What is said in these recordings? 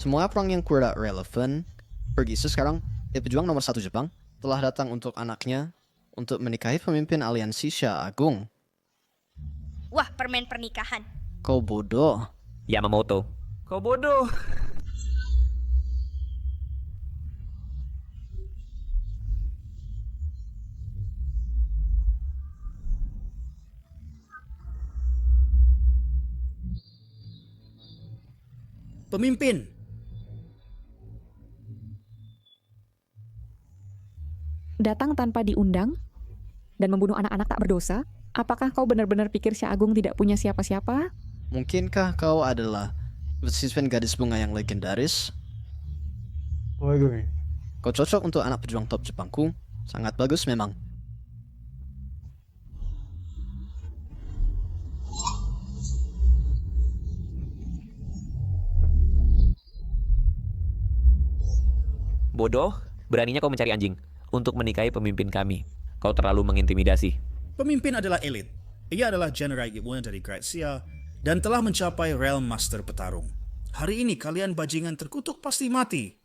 Semua orang yang kurang relevan pergi sekarang. Pejuang nomor 1 Jepang telah datang untuk anaknya untuk menikahi pemimpin aliansi Sha Agung. Wah, permen pernikahan. Kau bodoh. Yamamoto. Kau bodoh. Pemimpin, Datang tanpa diundang dan membunuh anak-anak tak berdosa? Apakah kau benar-benar pikir Sya Agung tidak punya siapa-siapa? Mungkinkah kau adalah siswen gadis bunga yang legendaris? Kau cocok untuk anak pejuang top Jepangku. Sangat bagus memang. Bodoh, beraninya kau mencari anjing untuk menikahi pemimpin kami. Kau terlalu mengintimidasi. pemimpin adalah elit. Ia adalah General Gibwan dari Grazia dan telah mencapai Realm Master petarung. Hari ini kalian bajingan terkutuk pasti mati.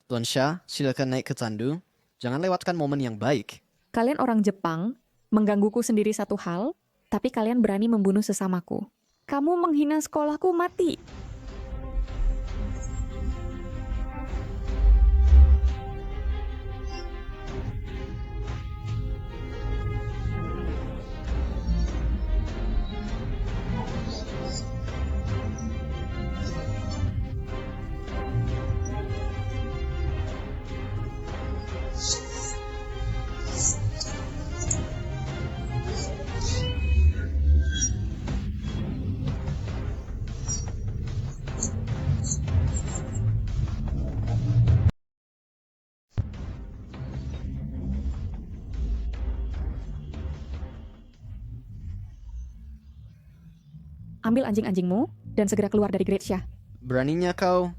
Tuan Sha, silakan naik ke tandu. Jangan lewatkan momen yang baik. Kalian orang Jepang menggangguku sendiri satu hal, tapi kalian berani membunuh sesamaku. Kamu menghina sekolahku, mati. Ambil anjing-anjingmu dan segera keluar dari Grazia. Beraninya kau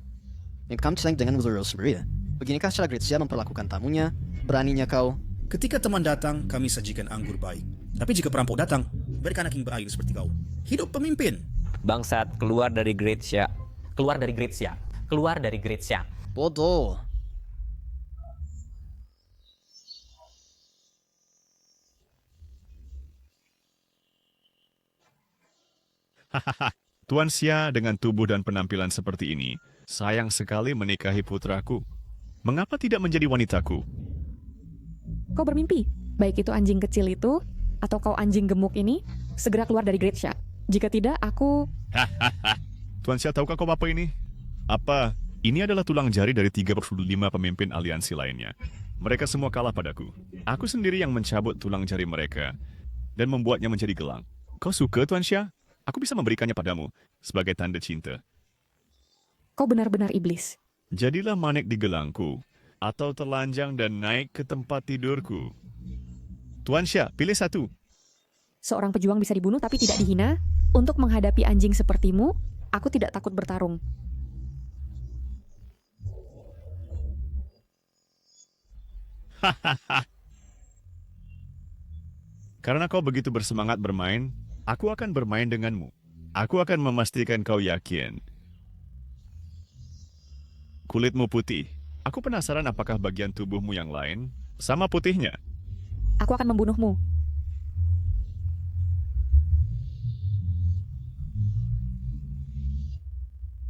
kamu sedang dengan Wuzuru sendiri ya? Beginikah cara Grazia memperlakukan tamunya? Beraninya kau. Ketika teman datang, kami sajikan anggur baik. Tapi jika perampok datang, berikan anak yang berakhir seperti kau. Hidup pemimpin. Bangsat, keluar dari Grazia. Keluar dari Grazia. Keluar dari Grazia. Bodoh. Hahaha, Tuan Xia dengan tubuh dan penampilan seperti ini, sayang sekali menikahi putraku. Mengapa tidak menjadi wanitaku? Kau bermimpi, baik itu anjing kecil itu, atau kau anjing gemuk ini, segera keluar dari Grazia. Jika tidak, aku... Hahaha, Tuan Xia tahukah kau apa ini? Apa? Ini adalah tulang jari dari 35 pemimpin aliansi lainnya. Mereka semua kalah padaku. Aku sendiri yang mencabut tulang jari mereka dan membuatnya menjadi gelang. Kau suka, Tuan Xia? Aku bisa memberikannya padamu sebagai tanda cinta. Kau benar-benar iblis. Jadilah manik di gelangku, atau telanjang dan naik ke tempat tidurku. Tuan Xia, pilih satu. Seorang pejuang bisa dibunuh tapi tidak dihina. Untuk menghadapi anjing sepertimu, aku tidak takut bertarung. Karena kau begitu bersemangat bermain, aku akan bermain denganmu. Aku akan memastikan kau yakin. Kulitmu putih. Aku penasaran apakah bagian tubuhmu yang lain sama putihnya. Aku akan membunuhmu.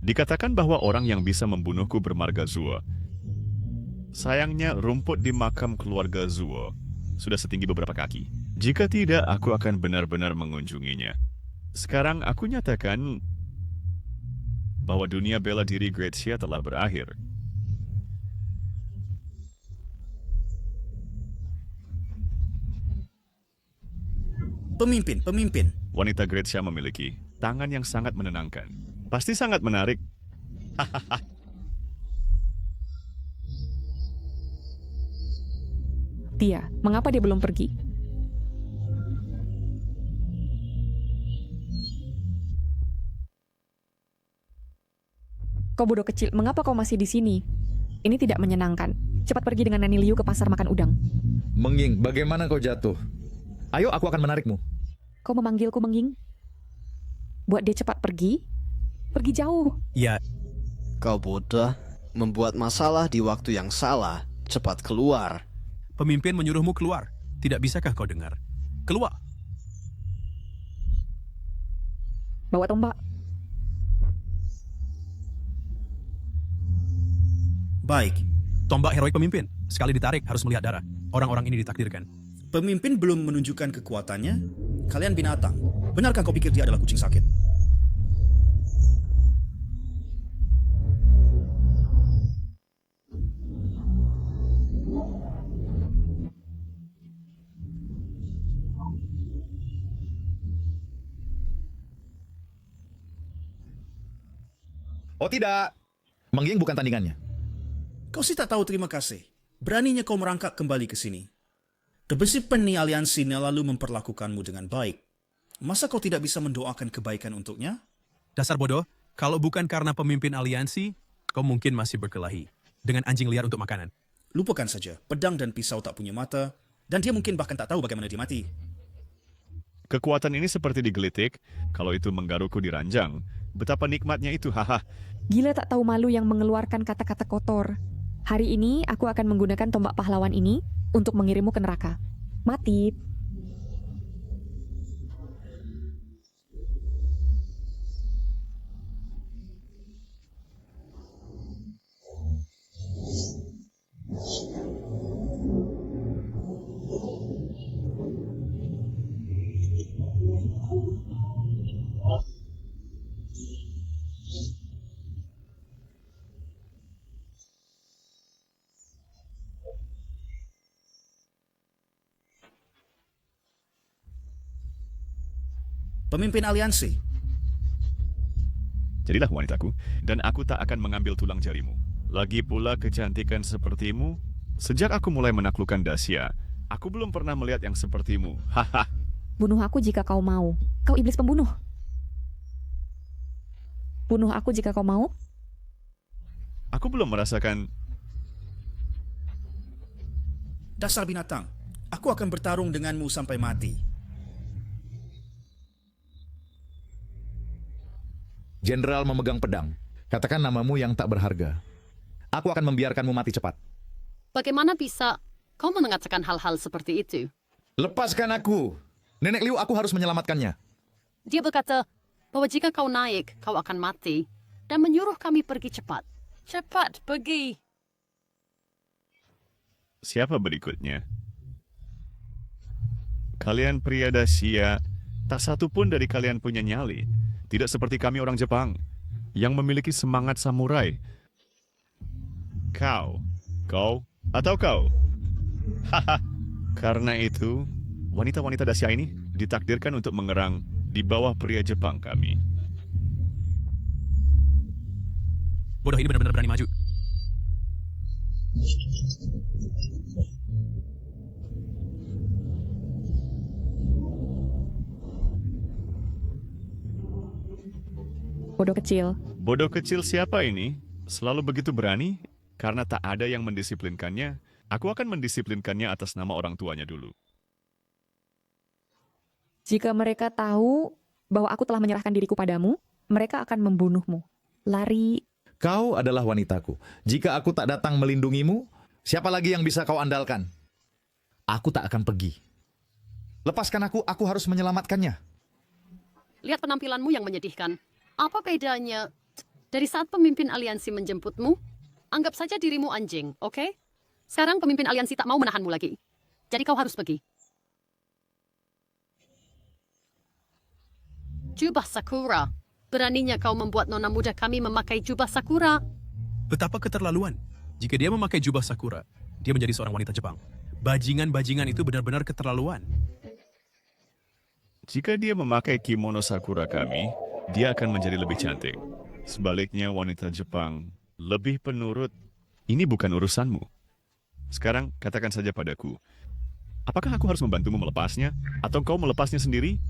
Dikatakan bahwa orang yang bisa membunuhku bermarga Zuo. Sayangnya rumput di makam keluarga Zuo sudah setinggi beberapa kaki. Jika tidak, aku akan benar-benar mengunjunginya. Sekarang aku nyatakan bahwa dunia bela diri Grazia telah berakhir. Pemimpin. Wanita Grazia memiliki tangan yang sangat menenangkan. Pasti sangat menarik. Dia, mengapa dia belum pergi? Kau bodoh kecil, mengapa kau masih di sini? Ini tidak menyenangkan. Cepat pergi dengan Nani Liu ke pasar makan udang. Mengging, bagaimana kau jatuh? Ayo, aku akan menarikmu. Kau memanggilku Mengging? Buat dia cepat pergi? Pergi jauh. Ya, Kau bodoh, membuat masalah di waktu yang salah, cepat keluar. Pemimpin menyuruhmu keluar. Tidak bisakah kau dengar? Keluar. Bawa tombak. Baik, Tombak heroik pemimpin. Sekali ditarik harus melihat darah. Orang-orang ini ditakdirkan. pemimpin belum menunjukkan kekuatannya. Kalian binatang. Benarkah kau pikir dia adalah kucing sakit? Oh tidak, Mangying bukan tandingannya. Kau sih tak tahu terima kasih. Beraninya kau merangkak kembali ke sini. Debesi Peni Aliansi lalu memperlakukanmu dengan baik. Masa kau tidak bisa mendoakan kebaikan untuknya? Dasar bodoh, kalau bukan karena pemimpin aliansi, kau mungkin masih berkelahi dengan anjing liar untuk makanan. Lupakan saja, pedang dan pisau tak punya mata, dan dia mungkin bahkan tak tahu bagaimana dia mati. Kekuatan ini seperti digelitik, kalau itu menggaruhku di ranjang. Betapa nikmatnya itu, haha. Gila tak tahu malu yang mengeluarkan kata-kata kotor. Hari ini aku akan menggunakan tombak pahlawan ini untuk mengirimmu ke neraka. Mati. Pemimpin Aliansi, Jadilah wanitaku, dan aku tak akan mengambil tulang jarimu. Lagi pula kecantikan sepertimu, sejak aku mulai menaklukkan Dacia, aku belum pernah melihat yang sepertimu. Haha. Bunuh aku jika kau mau. Kau iblis pembunuh. Bunuh aku jika kau mau. Aku belum merasakan... dasar binatang. Aku akan bertarung denganmu sampai mati. Jenderal memegang pedang. Katakan namamu yang tak berharga. Aku akan membiarkanmu mati cepat. Bagaimana bisa kau mengatakan hal-hal seperti itu? Lepaskan aku. Nenek Liu, aku harus menyelamatkannya. Dia berkata bahwa jika kau naik, kau akan mati dan menyuruh kami pergi cepat. Cepat pergi. Siapa berikutnya? Kalian pria Dacia, tak satu pun dari kalian punya nyali. Tidak seperti kami orang Jepang, yang memiliki semangat samurai. Kau, atau kau? Haha. Karena itu, wanita-wanita Dacia ini ditakdirkan untuk mengerang di bawah pria Jepang kami. Bodoh ini benar-benar berani maju. Bodoh kecil. Bodoh kecil siapa ini? Selalu begitu berani? Karena tak ada yang mendisiplinkannya, aku akan mendisiplinkannya atas nama orang tuanya dulu. Jika mereka tahu bahwa aku telah menyerahkan diriku padamu, mereka akan membunuhmu. Lari. Kau adalah wanitaku. Jika aku tak datang melindungimu, siapa lagi yang bisa kau andalkan? Aku tak akan pergi. Lepaskan aku harus menyelamatkannya. Lihat penampilanmu yang menyedihkan. Apa bedanya dari saat pemimpin aliansi menjemputmu? Anggap saja dirimu anjing, oke? Sekarang pemimpin aliansi tak mau menahanmu lagi. Jadi kau harus pergi. Jubah Sakura. Beraninya kau membuat nona muda kami memakai jubah Sakura. Betapa keterlaluan. Jika dia memakai jubah Sakura, dia menjadi seorang wanita Jepang. Bajingan-bajingan itu benar-benar keterlaluan. Jika dia memakai kimono Sakura kami, dia akan menjadi lebih cantik. Sebaliknya wanita Jepang lebih penurut. Ini bukan urusanmu. Sekarang katakan saja padaku, apakah aku harus membantumu melepasnya? Atau kau melepasnya sendiri?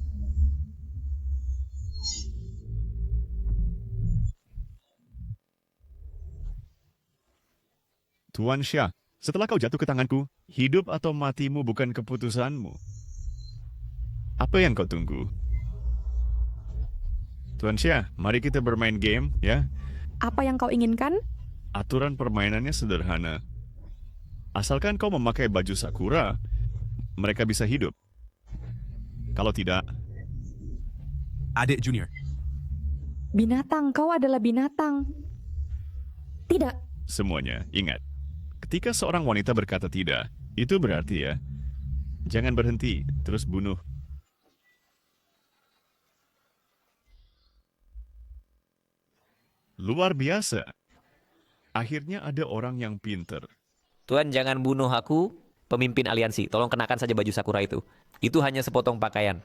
Tuan Xia, setelah kau jatuh ke tanganku, hidup atau matimu bukan keputusanmu. Apa yang kau tunggu? Tuan Xia, mari kita bermain game, ya. Apa yang kau inginkan? Aturan permainannya sederhana. Asalkan kau memakai baju Sakura, mereka bisa hidup. Kalau tidak, Adik Junior. Binatang, kau adalah binatang. Tidak, semuanya ingat. Ketika seorang wanita berkata tidak, itu berarti ya, jangan berhenti, terus bunuh. Luar biasa. Akhirnya ada orang yang pinter. Tuan, jangan bunuh aku, pemimpin aliansi. Tolong kenakan saja baju Sakura itu. Itu hanya sepotong pakaian.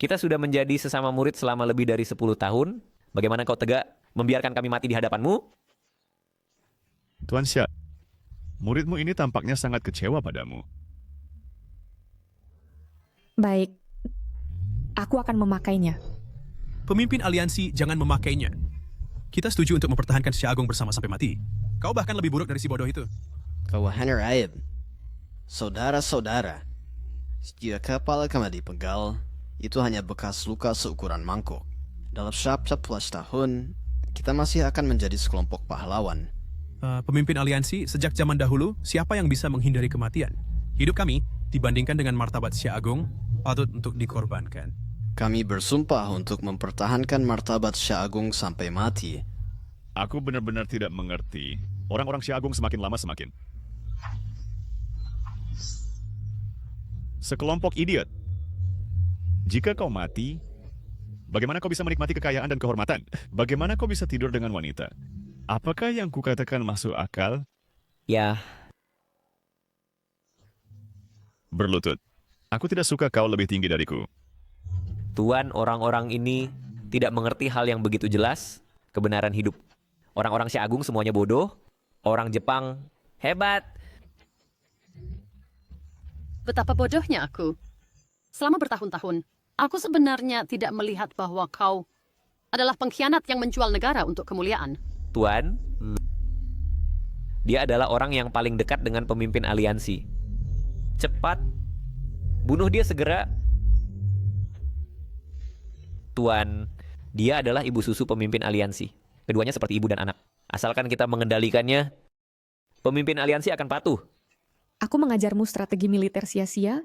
Kita sudah menjadi sesama murid selama lebih dari 10 tahun. Bagaimana kau tegak membiarkan kami mati di hadapanmu? Tuan Xia, muridmu ini tampaknya sangat kecewa padamu. baik. Aku akan memakainya. Pemimpin aliansi jangan memakainya. Kita setuju untuk mempertahankan Xia Agung bersama sampai mati. Kau bahkan lebih buruk dari si bodoh itu. Kawahan Raib, saudara-saudara, jika kepala kami dipegal, itu hanya bekas luka seukuran mangkok. Dalam 11 tahun, kita masih akan menjadi sekelompok pahlawan. Pemimpin aliansi, sejak zaman dahulu, siapa yang bisa menghindari kematian? Hidup kami, dibandingkan dengan martabat Xia Agung, patut untuk dikorbankan. Kami bersumpah untuk mempertahankan martabat Xia Agung sampai mati. Aku benar-benar tidak mengerti. Orang-orang Xia Agung semakin lama semakin. Sekelompok idiot. Jika kau mati, bagaimana kau bisa menikmati kekayaan dan kehormatan? Bagaimana kau bisa tidur dengan wanita? Apakah yang kukatakan masuk akal? Ya, Berlutut. Aku tidak suka kau lebih tinggi dariku. Tuan, orang-orang ini tidak mengerti hal yang begitu jelas, kebenaran hidup. Orang-orang Xia Agung semuanya bodoh, orang Jepang hebat. Betapa bodohnya aku. Selama bertahun-tahun, aku sebenarnya tidak melihat bahwa kau adalah pengkhianat yang menjual negara untuk kemuliaan. Tuan, dia adalah orang yang paling dekat dengan pemimpin aliansi. Cepat, bunuh dia segera. Tuan, dia adalah ibu susu pemimpin aliansi. Keduanya seperti ibu dan anak. Asalkan kita mengendalikannya, pemimpin aliansi akan patuh. Aku mengajarmu strategi militer sia-sia,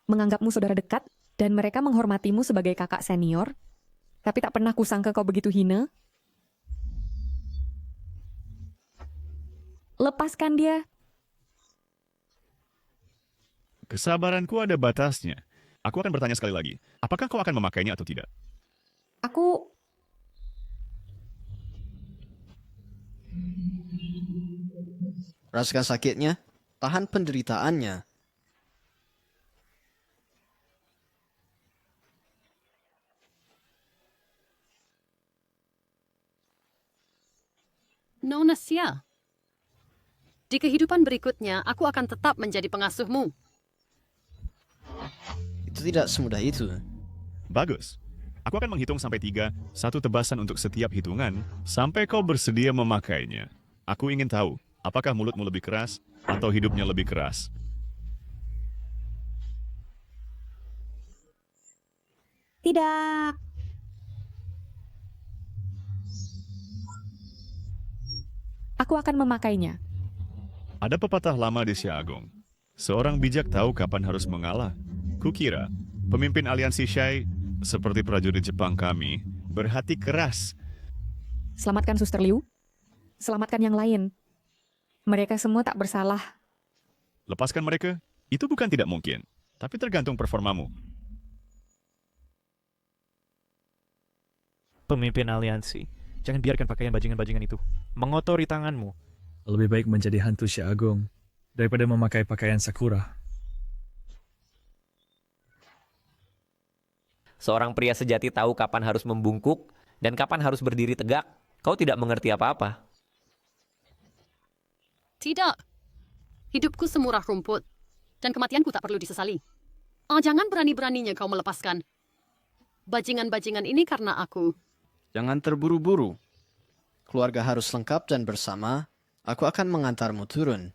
menganggapmu saudara dekat, dan mereka menghormatimu sebagai kakak senior. Tapi tak pernah kusangka kau begitu hina. Lepaskan dia. Kesabaranku ada batasnya. Aku akan bertanya sekali lagi. Apakah kau akan memakainya atau tidak? Aku... Rasakan sakitnya, tahan penderitaannya. Nona Xia, di kehidupan berikutnya, aku akan tetap menjadi pengasuhmu. Itu tidak semudah itu. Bagus. Aku akan menghitung sampai 3, satu tebasan untuk setiap hitungan, sampai kau bersedia memakainya. Aku ingin tahu, apakah mulutmu lebih keras atau hidupnya lebih keras? Tidak. Aku akan memakainya. Ada pepatah lama di Xia Agung. Seorang bijak tahu kapan harus mengalah. Kukira, pemimpin aliansi Shai, seperti prajurit Jepang kami, berhati keras. Selamatkan Suster Liu. Selamatkan yang lain. Mereka semua tak bersalah. Lepaskan mereka? Itu bukan tidak mungkin, tapi tergantung performamu. Pemimpin aliansi, jangan biarkan pakaian bajingan-bajingan itu mengotori tanganmu. Lebih baik menjadi hantu Xia Agung daripada memakai pakaian Sakura. Seorang pria sejati tahu kapan harus membungkuk dan kapan harus berdiri tegak. Kau tidak mengerti apa-apa. Tidak. Hidupku semurah rumput, dan kematianku tak perlu disesali. Jangan berani-beraninya kau melepaskan bajingan-bajingan ini karena aku. Jangan terburu-buru. Keluarga harus lengkap dan bersama. Aku akan mengantarmu turun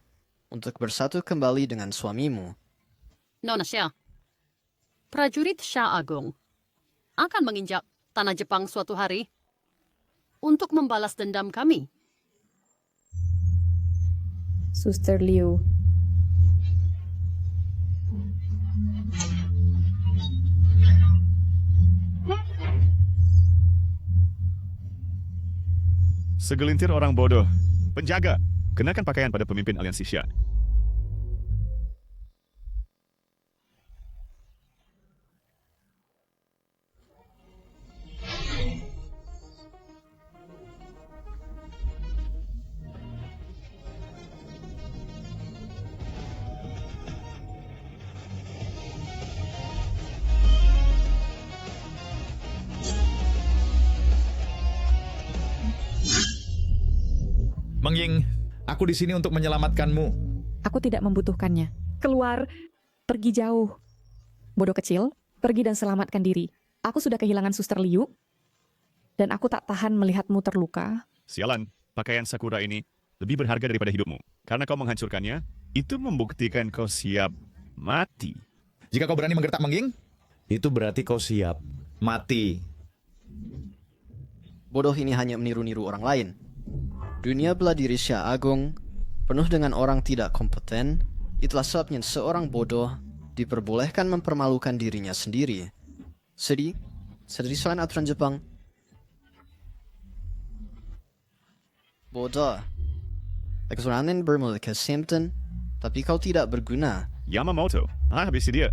untuk bersatu kembali dengan suamimu. Nona Xia, prajurit Xia Agung akan menginjak tanah Jepang suatu hari untuk membalas dendam kami Suster Liu. Segelintir orang bodoh. Penjaga, kenakan pakaian pada pemimpin aliansi Xia. Mengying, aku di sini untuk menyelamatkanmu. Aku tidak membutuhkannya. Keluar, pergi jauh. Bodoh kecil, pergi dan selamatkan diri. Aku sudah kehilangan Suster Liu, dan aku tak tahan melihatmu terluka. Sialan, pakaian Sakura ini lebih berharga daripada hidupmu. Karena kau menghancurkannya, itu membuktikan kau siap mati. Jika kau berani menggertak Mengying, itu berarti kau siap mati. Bodoh ini hanya meniru-niru orang lain. Dunia bela diri Xia Agung penuh dengan orang tidak kompeten. Itulah sebabnya seorang bodoh diperbolehkan mempermalukan dirinya sendiri. Sedih selain aturan Jepang. Bodoh. Kesulitan bermula ke Simpton, tapi kau tidak berguna. Yamamoto, habisi dia.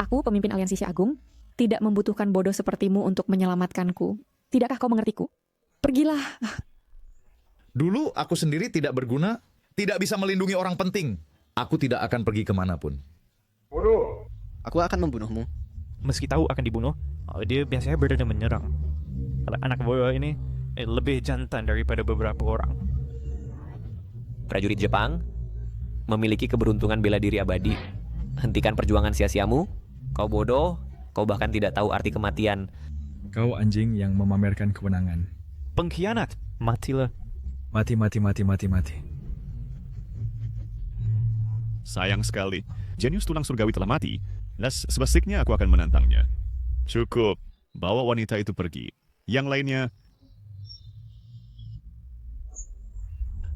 Aku, pemimpin aliansi Xia Agung, tidak membutuhkan bodoh sepertimu untuk menyelamatkanku. Tidakkah kau mengertiku? Pergilah. Dulu aku sendiri tidak berguna, tidak bisa melindungi orang penting. Aku tidak akan pergi kemanapun. Aku akan membunuhmu. Meski tahu akan dibunuh, dia biasanya berani menyerang. Kalau anak bodoh ini lebih jantan daripada beberapa orang. Prajurit Jepang memiliki keberuntungan bela diri abadi. Hentikan perjuangan sia-siamu. Kau bodoh, kau bahkan tidak tahu arti kematian. Kau anjing yang memamerkan kewenangan. Pengkhianat, matilah. Mati. Sayang sekali, jenius tulang surgawi telah mati. Sebaliknya aku akan menantangnya. Cukup, bawa wanita itu pergi. Yang lainnya...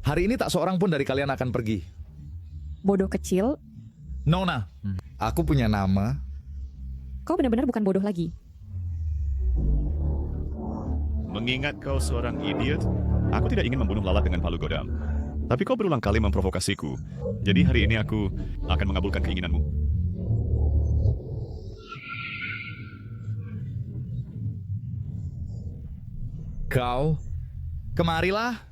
Hari ini tak seorang pun dari kalian akan pergi. Bodoh kecil, Nona, aku punya nama. kau benar-benar bukan bodoh lagi. Mengingat kau seorang idiot, aku tidak ingin membunuh lalat dengan palu godam. Tapi kau berulang kali memprovokasiku. Jadi hari ini aku akan mengabulkan keinginanmu. Kau, kemarilah.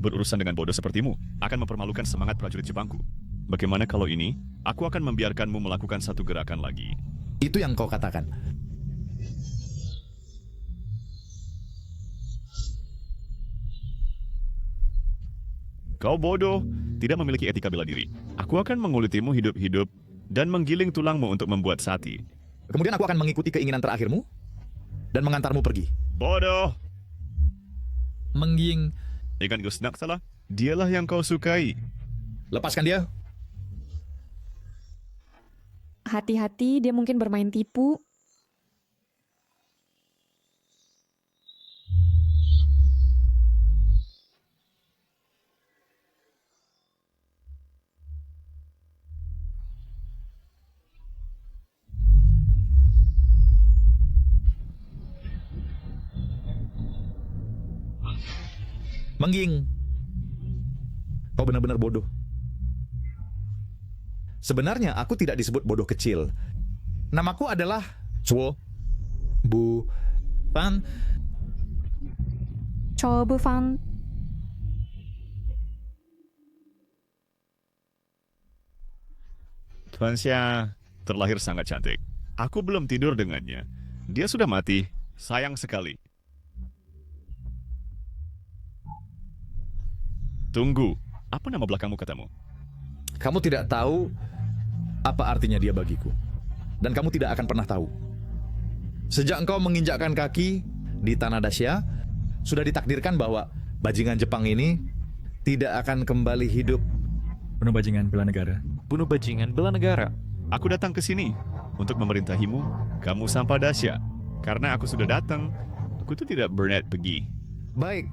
Berurusan dengan bodoh sepertimu akan mempermalukan semangat prajurit Jepangku. Bagaimana kalau ini, aku akan membiarkanmu melakukan satu gerakan lagi. Itu yang kau katakan. Kau bodoh, tidak memiliki etika bela diri. Aku akan mengulitimu hidup-hidup dan menggiling tulangmu untuk membuat sati. Kemudian aku akan mengikuti keinginan terakhirmu dan mengantarmu pergi. Bodoh! Mengying, Ikan Gusnak salah. Dialah yang kau sukai. lepaskan dia. Hati-hati, dia mungkin bermain tipu. Mengying, kau benar-benar bodoh. Sebenarnya aku tidak disebut bodoh kecil. Namaku adalah Chuo Bu Fan. Cho Bufan. Tuan Xia terlahir sangat cantik. Aku belum tidur dengannya. Dia sudah mati. Sayang sekali. Tunggu. Apa nama belakangmu katamu? Kamu tidak tahu apa artinya dia bagiku. Dan kamu tidak akan pernah tahu. Sejak engkau menginjakkan kaki di tanah Dacia, sudah ditakdirkan bahwa bajingan Jepang ini tidak akan kembali hidup. Bunuh bajingan bela negara. Bunuh bajingan bela negara. Aku datang ke sini untuk memerintahimu, kamu Sampa Dacia. Karena aku sudah datang, aku tuh tidak berniat pergi. Baik.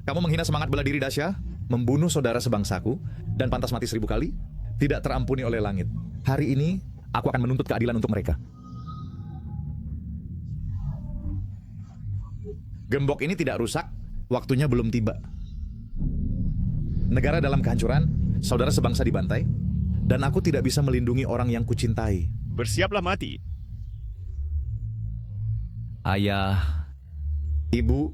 Kamu menghina semangat bela diri Dacia, membunuh saudara sebangsaku, dan pantas mati 1000 kali, tidak terampuni oleh langit. Hari ini, aku akan menuntut keadilan untuk mereka. Gembok ini tidak rusak, waktunya belum tiba. Negara dalam kehancuran, saudara sebangsa dibantai, dan aku tidak bisa melindungi orang yang kucintai. Bersiaplah mati. Ayah, ibu,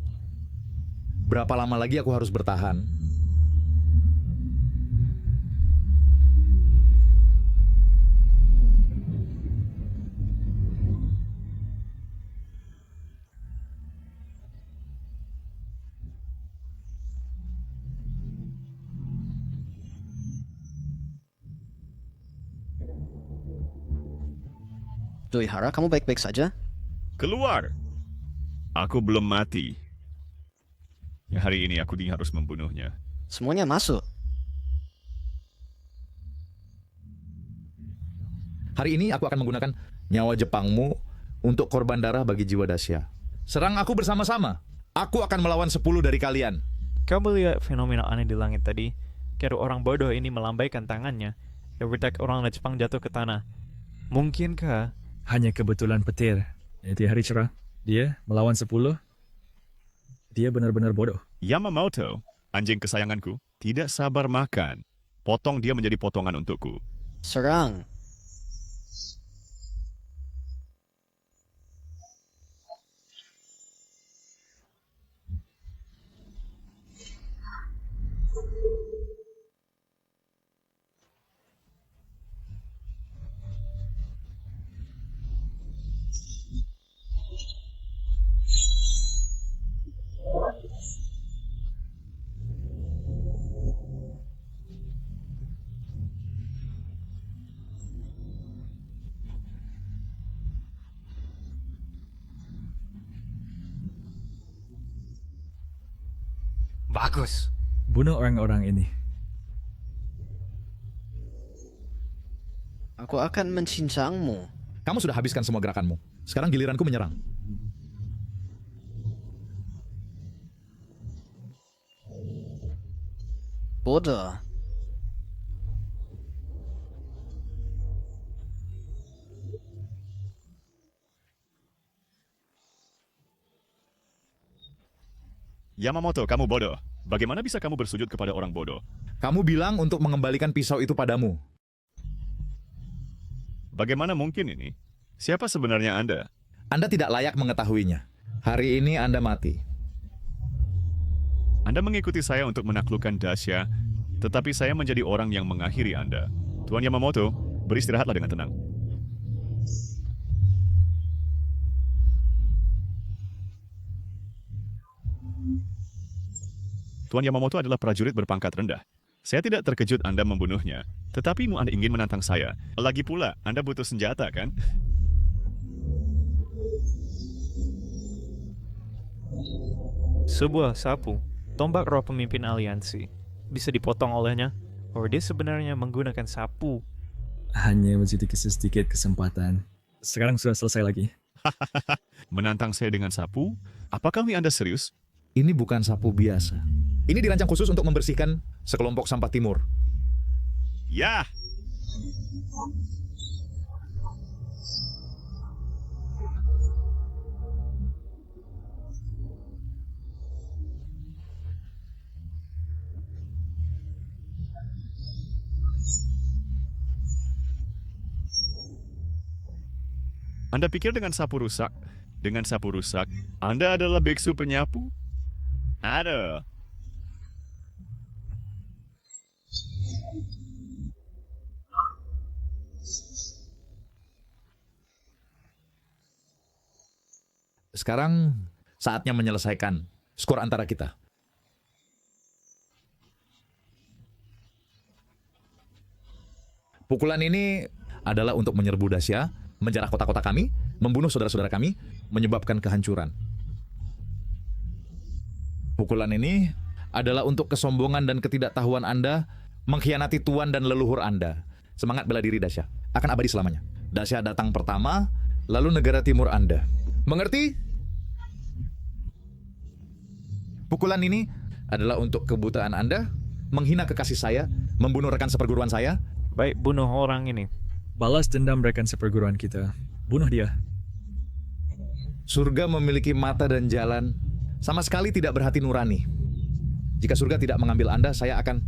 berapa lama lagi aku harus bertahan? Doihara, kamu baik-baik saja? Keluar. Aku belum mati. Ya, hari ini aku harus membunuhnya. Semuanya masuk. Hari ini aku akan menggunakan nyawa Jepangmu untuk korban darah bagi jiwa Dacia. Serang aku bersama-sama. Aku akan melawan 10 dari kalian. Kamu lihat fenomena aneh di langit tadi? Kayak orang bodoh ini melambaikan tangannya. Every orang Jepang jatuh ke tanah. Mungkinkah? Hanya kebetulan petir. Di hari cerah, dia melawan 10. Dia benar-benar bodoh. Yamamoto, anjing kesayanganku, tidak sabar makan. Potong dia menjadi potongan untukku. Serang. Bagus. Bunuh orang-orang ini. Aku akan mencincangmu. Kamu sudah habiskan semua gerakanmu. Sekarang giliranku menyerang. Bodoh. Yamamoto, kamu bodoh. Bagaimana bisa kamu bersujud kepada orang bodoh? Kamu bilang untuk mengembalikan pisau itu padamu. Bagaimana mungkin ini? Siapa sebenarnya Anda? Anda tidak layak mengetahuinya. Hari ini Anda mati. Anda mengikuti saya untuk menaklukkan Dacia, tetapi saya menjadi orang yang mengakhiri Anda. Tuan Yamamoto, beristirahatlah dengan tenang. Tuan Yamamoto adalah prajurit berpangkat rendah. Saya tidak terkejut Anda membunuhnya, tetapi Anda ingin menantang saya. Lagi pula, Anda butuh senjata, kan? Sebuah sapu, tombak roh pemimpin aliansi, bisa dipotong olehnya, or dia sebenarnya menggunakan sapu. Hanya sedikit kesempatan. Sekarang sudah selesai lagi. Menantang saya dengan sapu? Apakah Anda serius? Ini bukan sapu biasa. Ini dirancang khusus untuk membersihkan sekelompok sampah timur. Ya! Anda pikir dengan sapu rusak, Anda adalah biksu penyapu? Ada. Sekarang saatnya menyelesaikan skor antara kita. Pukulan ini adalah untuk menyerbu Dacia, menjarah kota-kota kami, membunuh saudara-saudara kami, menyebabkan kehancuran. Pukulan ini adalah untuk kesombongan dan ketidaktahuan Anda, mengkhianati tuan dan leluhur Anda. Semangat bela diri Dacia akan abadi selamanya. Dacia datang pertama, lalu negara timur Anda. Mengerti? Pukulan ini adalah untuk kebutaan Anda, menghina kekasih saya, membunuh rekan seperguruan saya. Baik, bunuh orang ini. Balas dendam rekan seperguruan kita. Bunuh dia. Surga memiliki mata dan jalan, sama sekali tidak berhati nurani. Jika surga tidak mengambil Anda, saya akan...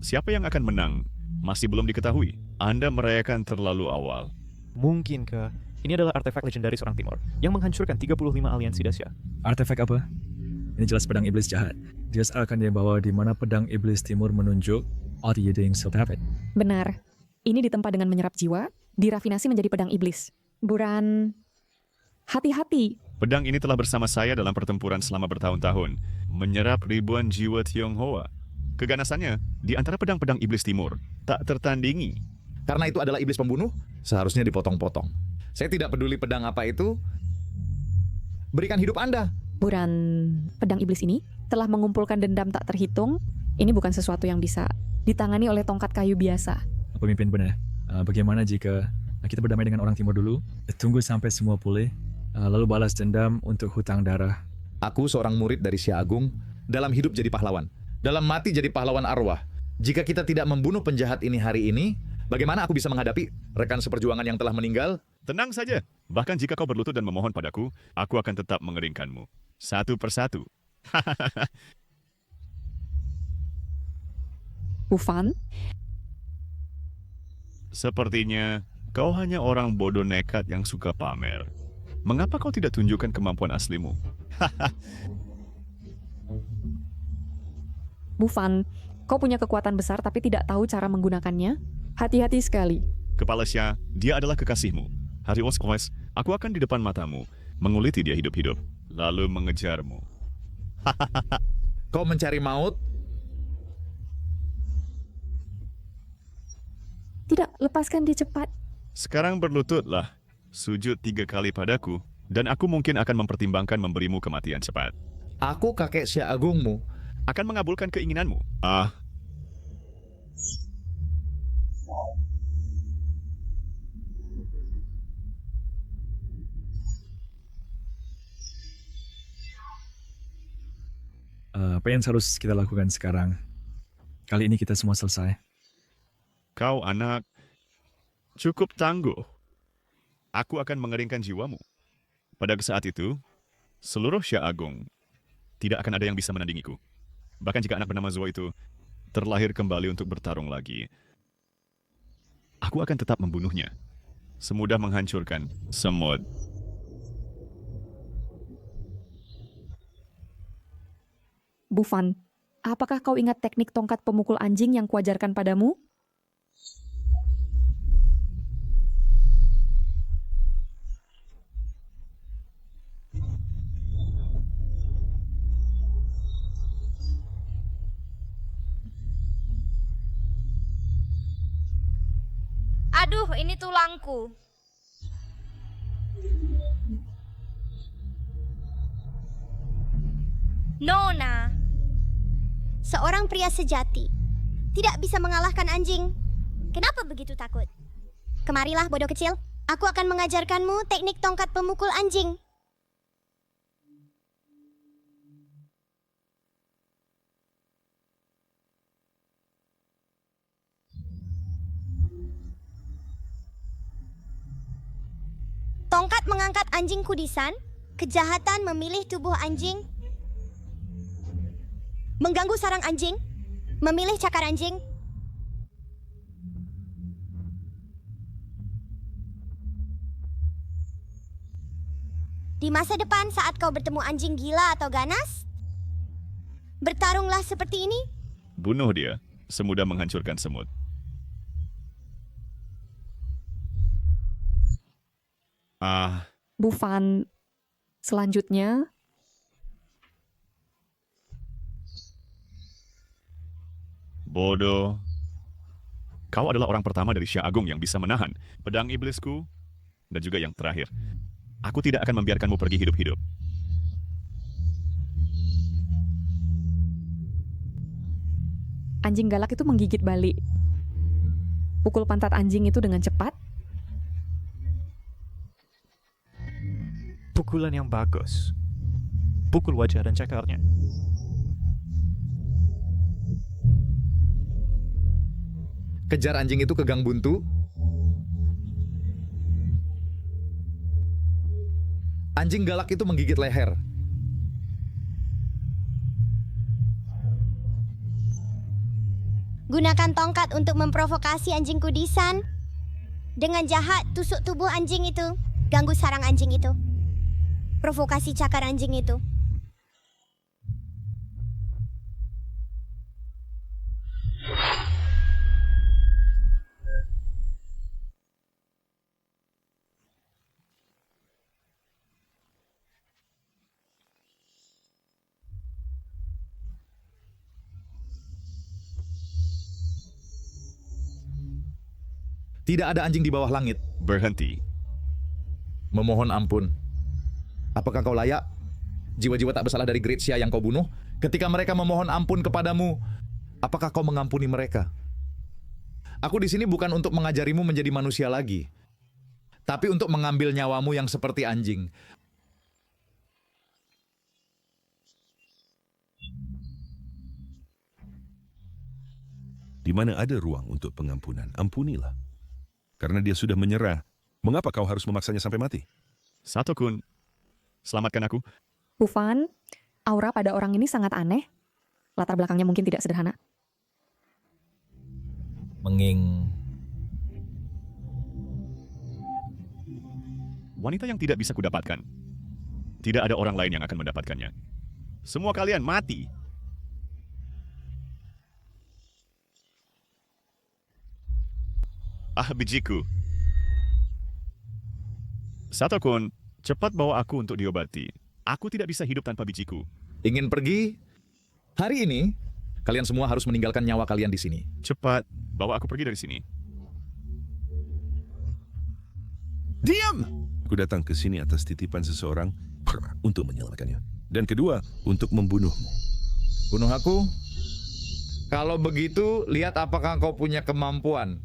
Siapa yang akan menang? Masih belum diketahui. Anda merayakan terlalu awal. Mungkin ke ini adalah artefak legendaris orang timur yang menghancurkan 35 aliansi Dacia. Artefak apa? Ini jelas pedang iblis jahat. Dia akan dibawa di mana pedang iblis timur menunjuk Otyeding Siltapet. Benar. Ini ditempa dengan menyerap jiwa, dirafinasi menjadi pedang iblis. Buran, hati-hati. Pedang ini telah bersama saya dalam pertempuran selama bertahun-tahun, menyerap ribuan jiwa Tionghoa. Keganasannya di antara pedang-pedang iblis timur tak tertandingi. Karena itu adalah iblis pembunuh, seharusnya dipotong-potong. Saya tidak peduli pedang apa itu. Berikan hidup Anda. Buran, pedang iblis ini telah mengumpulkan dendam tak terhitung. Ini bukan sesuatu yang bisa ditangani oleh tongkat kayu biasa. Pemimpin benar. Bagaimana jika kita berdamai dengan orang timur dulu, tunggu sampai semua pulih, lalu balas dendam untuk hutang darah. Aku seorang murid dari Syah Agung, dalam hidup jadi pahlawan, dalam mati jadi pahlawan arwah. Jika kita tidak membunuh penjahat ini hari ini, bagaimana aku bisa menghadapi rekan seperjuangan yang telah meninggal? Tenang saja. Bahkan jika kau berlutut dan memohon padaku, aku akan tetap mengeringkanmu. Satu persatu. Bufan, Sepertinya kau hanya orang bodoh nekat yang suka pamer. Mengapa kau tidak tunjukkan kemampuan aslimu? Bufan, kau punya kekuatan besar tapi tidak tahu cara menggunakannya? Hati-hati sekali. Kepala Syah, dia adalah kekasihmu. Hari Oskos, aku akan di depan matamu, menguliti dia hidup-hidup, lalu mengejarmu. Kau mencari maut? Tidak, lepaskan dia cepat. Sekarang berlututlah, sujud 3 kali padaku, dan aku mungkin akan mempertimbangkan memberimu kematian cepat. Aku kakek Syah Agungmu. Akan mengabulkan keinginanmu. Apa yang harus kita lakukan sekarang? Kali ini kita semua selesai. Kau anak cukup tangguh. Aku akan mengeringkan jiwamu. Pada saat itu, seluruh Syah Agung tidak akan ada yang bisa menandingiku. Bahkan jika anak bernama Zuo itu terlahir kembali untuk bertarung lagi, aku akan tetap membunuhnya. Semudah menghancurkan semut. Bufan, apakah kau ingat teknik tongkat pemukul anjing yang kuajarkan padamu? Aduh, ini tulangku. Nona, Seorang pria sejati tidak bisa mengalahkan anjing. Kenapa begitu takut? Kemarilah, bodoh kecil. Aku akan mengajarkanmu teknik tongkat pemukul anjing. Tongkat mengangkat anjing kudisan, kejahatan memilih tubuh anjing, mengganggu sarang anjing, memilih cakar anjing. Di masa depan saat kau bertemu anjing gila atau ganas, bertarunglah seperti ini. Bunuh dia, semudah menghancurkan semut. Bufan, selanjutnya Bodoh. Kau adalah orang pertama dari Syah Agung yang bisa menahan pedang iblisku, dan juga yang terakhir. Aku tidak akan membiarkanmu pergi hidup-hidup. anjing galak itu menggigit balik. Pukul pantat anjing itu dengan cepat. Pukulan yang bagus. Pukul wajah dan cakarnya. Kejar anjing itu ke gang buntu. Anjing galak itu menggigit leher. Gunakan tongkat untuk memprovokasi anjing kudisan. Dengan jahat, tusuk tubuh anjing itu. Ganggu sarang anjing itu. Provokasi cakar anjing itu. Tidak ada anjing di bawah langit. Berhenti. Memohon ampun. Apakah kau layak? Jiwa-jiwa tak bersalah dari Gretsia yang kau bunuh, ketika mereka memohon ampun kepadamu, apakah kau mengampuni mereka? Aku di sini bukan untuk mengajarimu menjadi manusia lagi, tapi untuk mengambil nyawamu yang seperti anjing. Di mana ada ruang untuk pengampunan, ampunilah. Karena dia sudah menyerah, mengapa kau harus memaksanya sampai mati? Sato-kun, selamatkan aku. Bufan, aura pada orang ini sangat aneh. Latar belakangnya mungkin tidak sederhana. Menging. Wanita yang tidak bisa kudapatkan. Tidak ada orang lain yang akan mendapatkannya. Semua kalian mati. Ah, bijiku. Sato-kun, cepat bawa aku untuk diobati. Aku tidak bisa hidup tanpa bijiku. Ingin pergi? Hari ini, kalian semua harus meninggalkan nyawa kalian di sini. Cepat, bawa aku pergi dari sini. Diam! Aku datang ke sini atas titipan seseorang untuk menyelamatkannya. Dan kedua, untuk membunuhmu. Bunuh aku? Kalau begitu, lihat apakah kau punya kemampuan.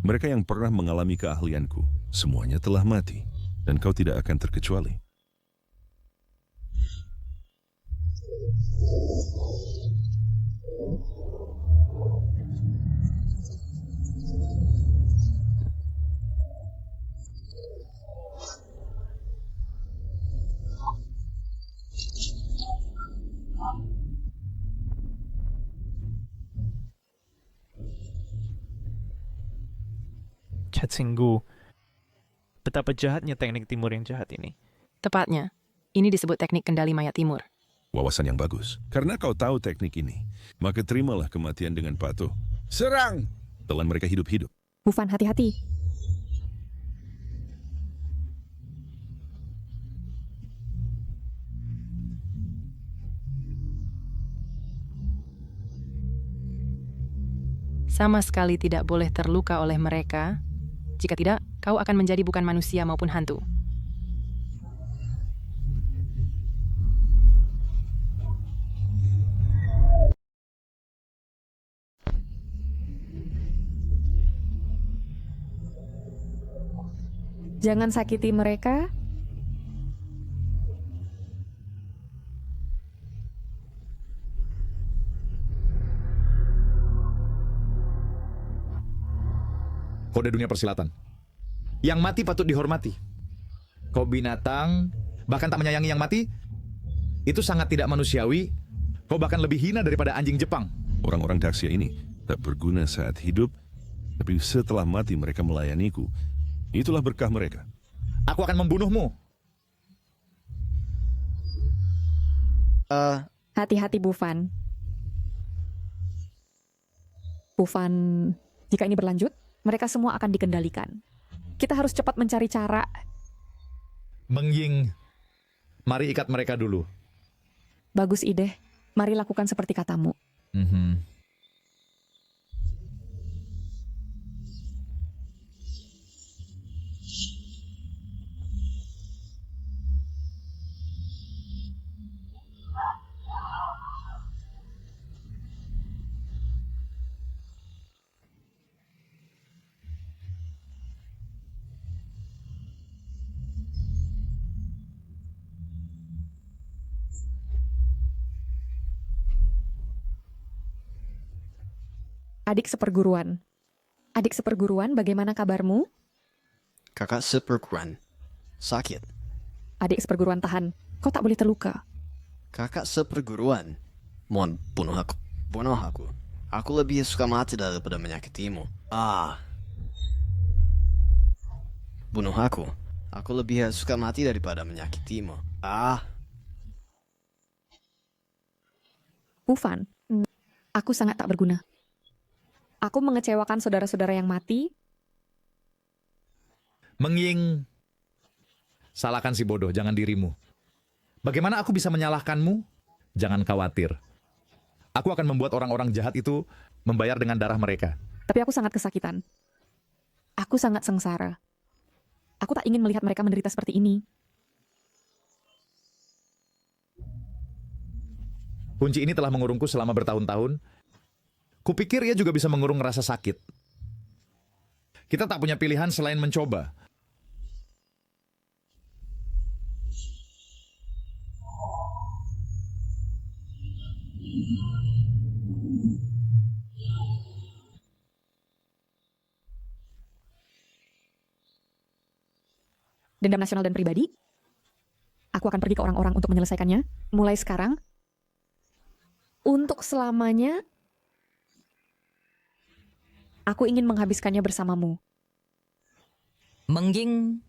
Mereka yang pernah mengalami keahlianku, semuanya telah mati. Dan kau tidak akan terkecuali. Chatsingu. Betapa jahatnya teknik timur yang jahat ini. Tepatnya, ini disebut teknik kendali mayat timur. Wawasan yang bagus. Karena kau tahu teknik ini, maka terimalah kematian dengan patuh. Serang! Telan mereka hidup-hidup. Bufan, hati-hati. Sama sekali tidak boleh terluka oleh mereka. Jika tidak, kau akan menjadi bukan manusia maupun hantu. Jangan sakiti mereka. Kode dunia persilatan. Yang mati patut dihormati. Kau binatang, bahkan tak menyayangi yang mati, itu sangat tidak manusiawi. Kau bahkan lebih hina daripada anjing Jepang. Orang-orang Daxia ini tak berguna saat hidup, tapi setelah mati mereka melayaniku. Itulah berkah mereka. Aku akan membunuhmu. Hati-hati, Bufan. Bufan, jika ini berlanjut, mereka semua akan dikendalikan. Kita harus cepat mencari cara. Mengying, mari ikat mereka dulu. Bagus ide. Mari lakukan seperti katamu. Adik seperguruan. Adik seperguruan, bagaimana kabarmu? Kakak seperguruan. Sakit. Adik seperguruan tahan. Kau tak boleh terluka. Kakak seperguruan. Mohon bunuh aku. Bunuh aku. Aku lebih suka mati daripada menyakitimu. Bunuh aku. Aku lebih suka mati daripada menyakitimu. Ufan, aku sangat tak berguna. Aku mengecewakan saudara-saudara yang mati. Mengying, salahkan si bodoh, jangan dirimu. Bagaimana aku bisa menyalahkanmu? Jangan khawatir. Aku akan membuat orang-orang jahat itu membayar dengan darah mereka. Tapi aku sangat kesakitan. Aku sangat sengsara. Aku tak ingin melihat mereka menderita seperti ini. Kunci ini telah mengurungku selama bertahun-tahun. Kupikir ia juga bisa mengurung rasa sakit. Kita tak punya pilihan selain mencoba. Dendam nasional dan pribadi. Aku akan pergi ke orang-orang untuk menyelesaikannya. Mulai sekarang, untuk selamanya, aku ingin menghabiskannya bersamamu. Mengging.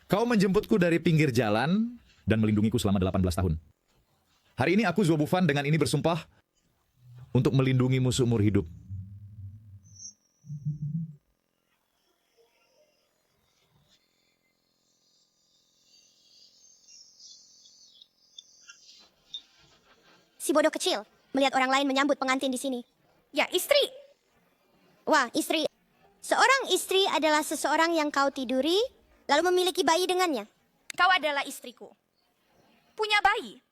Kau menjemputku dari pinggir jalan dan melindungiku selama 18 tahun. Hari ini aku Zuo Bufan dengan ini bersumpah untuk melindungimu seumur hidup. Si bodoh kecil melihat orang lain menyambut pengantin di sini. Ya, istri. Wah, istri. Seorang istri adalah seseorang yang kau tiduri, lalu memiliki bayi dengannya. Kau adalah istriku. Punya bayi.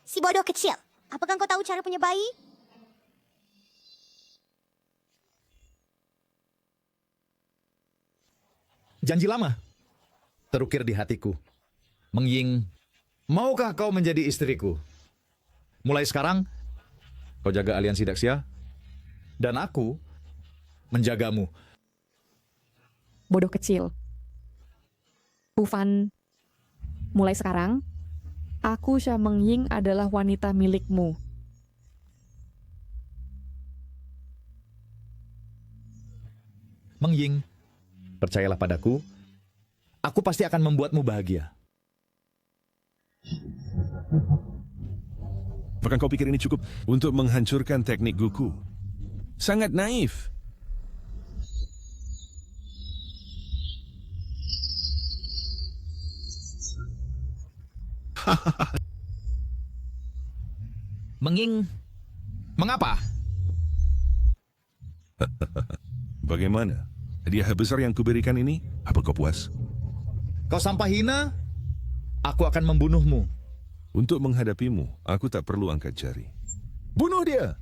Si bodoh kecil, apakah kau tahu cara punya bayi? Janji lama terukir di hatiku. Mengying, maukah kau menjadi istriku? Mulai sekarang, kau jaga aliansi Daxia, dan aku menjagamu. Bodoh kecil. Ufan, mulai sekarang, aku Sha Mengying adalah wanita milikmu. Mengying, percayalah padaku, aku pasti akan membuatmu bahagia. Apakah kau pikir ini cukup untuk menghancurkan teknik Goku? Sangat naif. Mengying, mengapa? Bagaimana? Hadiah besar yang kuberikan ini, apa kau puas? Kau sampah hina, aku akan membunuhmu. Untuk menghadapimu, aku tak perlu angkat jari. Bunuh dia!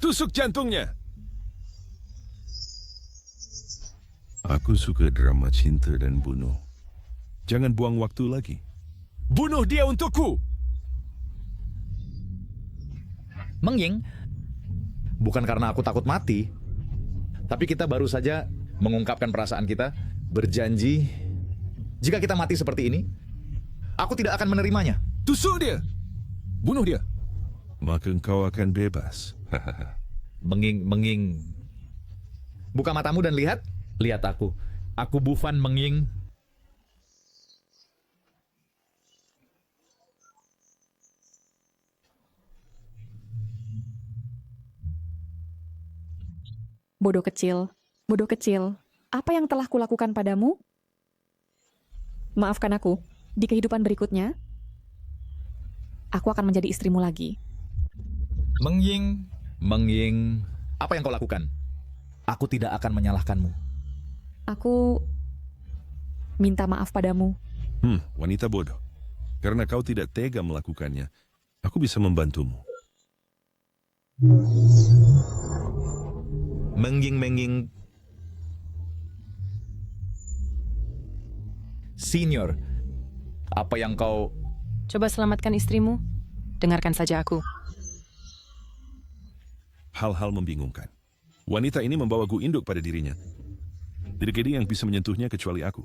Tusuk jantungnya! Aku suka drama cinta dan bunuh. Jangan buang waktu lagi. Bunuh dia untukku! Mengying, bukan karena aku takut mati, tapi kita baru saja mengungkapkan perasaan kita, berjanji, jika kita mati seperti ini, aku tidak akan menerimanya. Tusuk dia! Bunuh dia! Maka engkau akan bebas. Mengying. Buka matamu dan lihat. Lihat aku. Aku Bufan Mengying. Bodoh kecil. Bodoh kecil. Apa yang telah kulakukan padamu? Maafkan aku. Di kehidupan berikutnya, aku akan menjadi istrimu lagi. Mengying. Apa yang kau lakukan? Aku tidak akan menyalahkanmu. Aku minta maaf padamu. Wanita bodoh. Karena kau tidak tega melakukannya, aku bisa membantumu. Mengying. Senior, apa yang kau... Coba selamatkan istrimu. Dengarkan saja aku. hal-hal membingungkan. Wanita ini membawa gu induk pada dirinya. Tidak ada yang bisa menyentuhnya kecuali aku.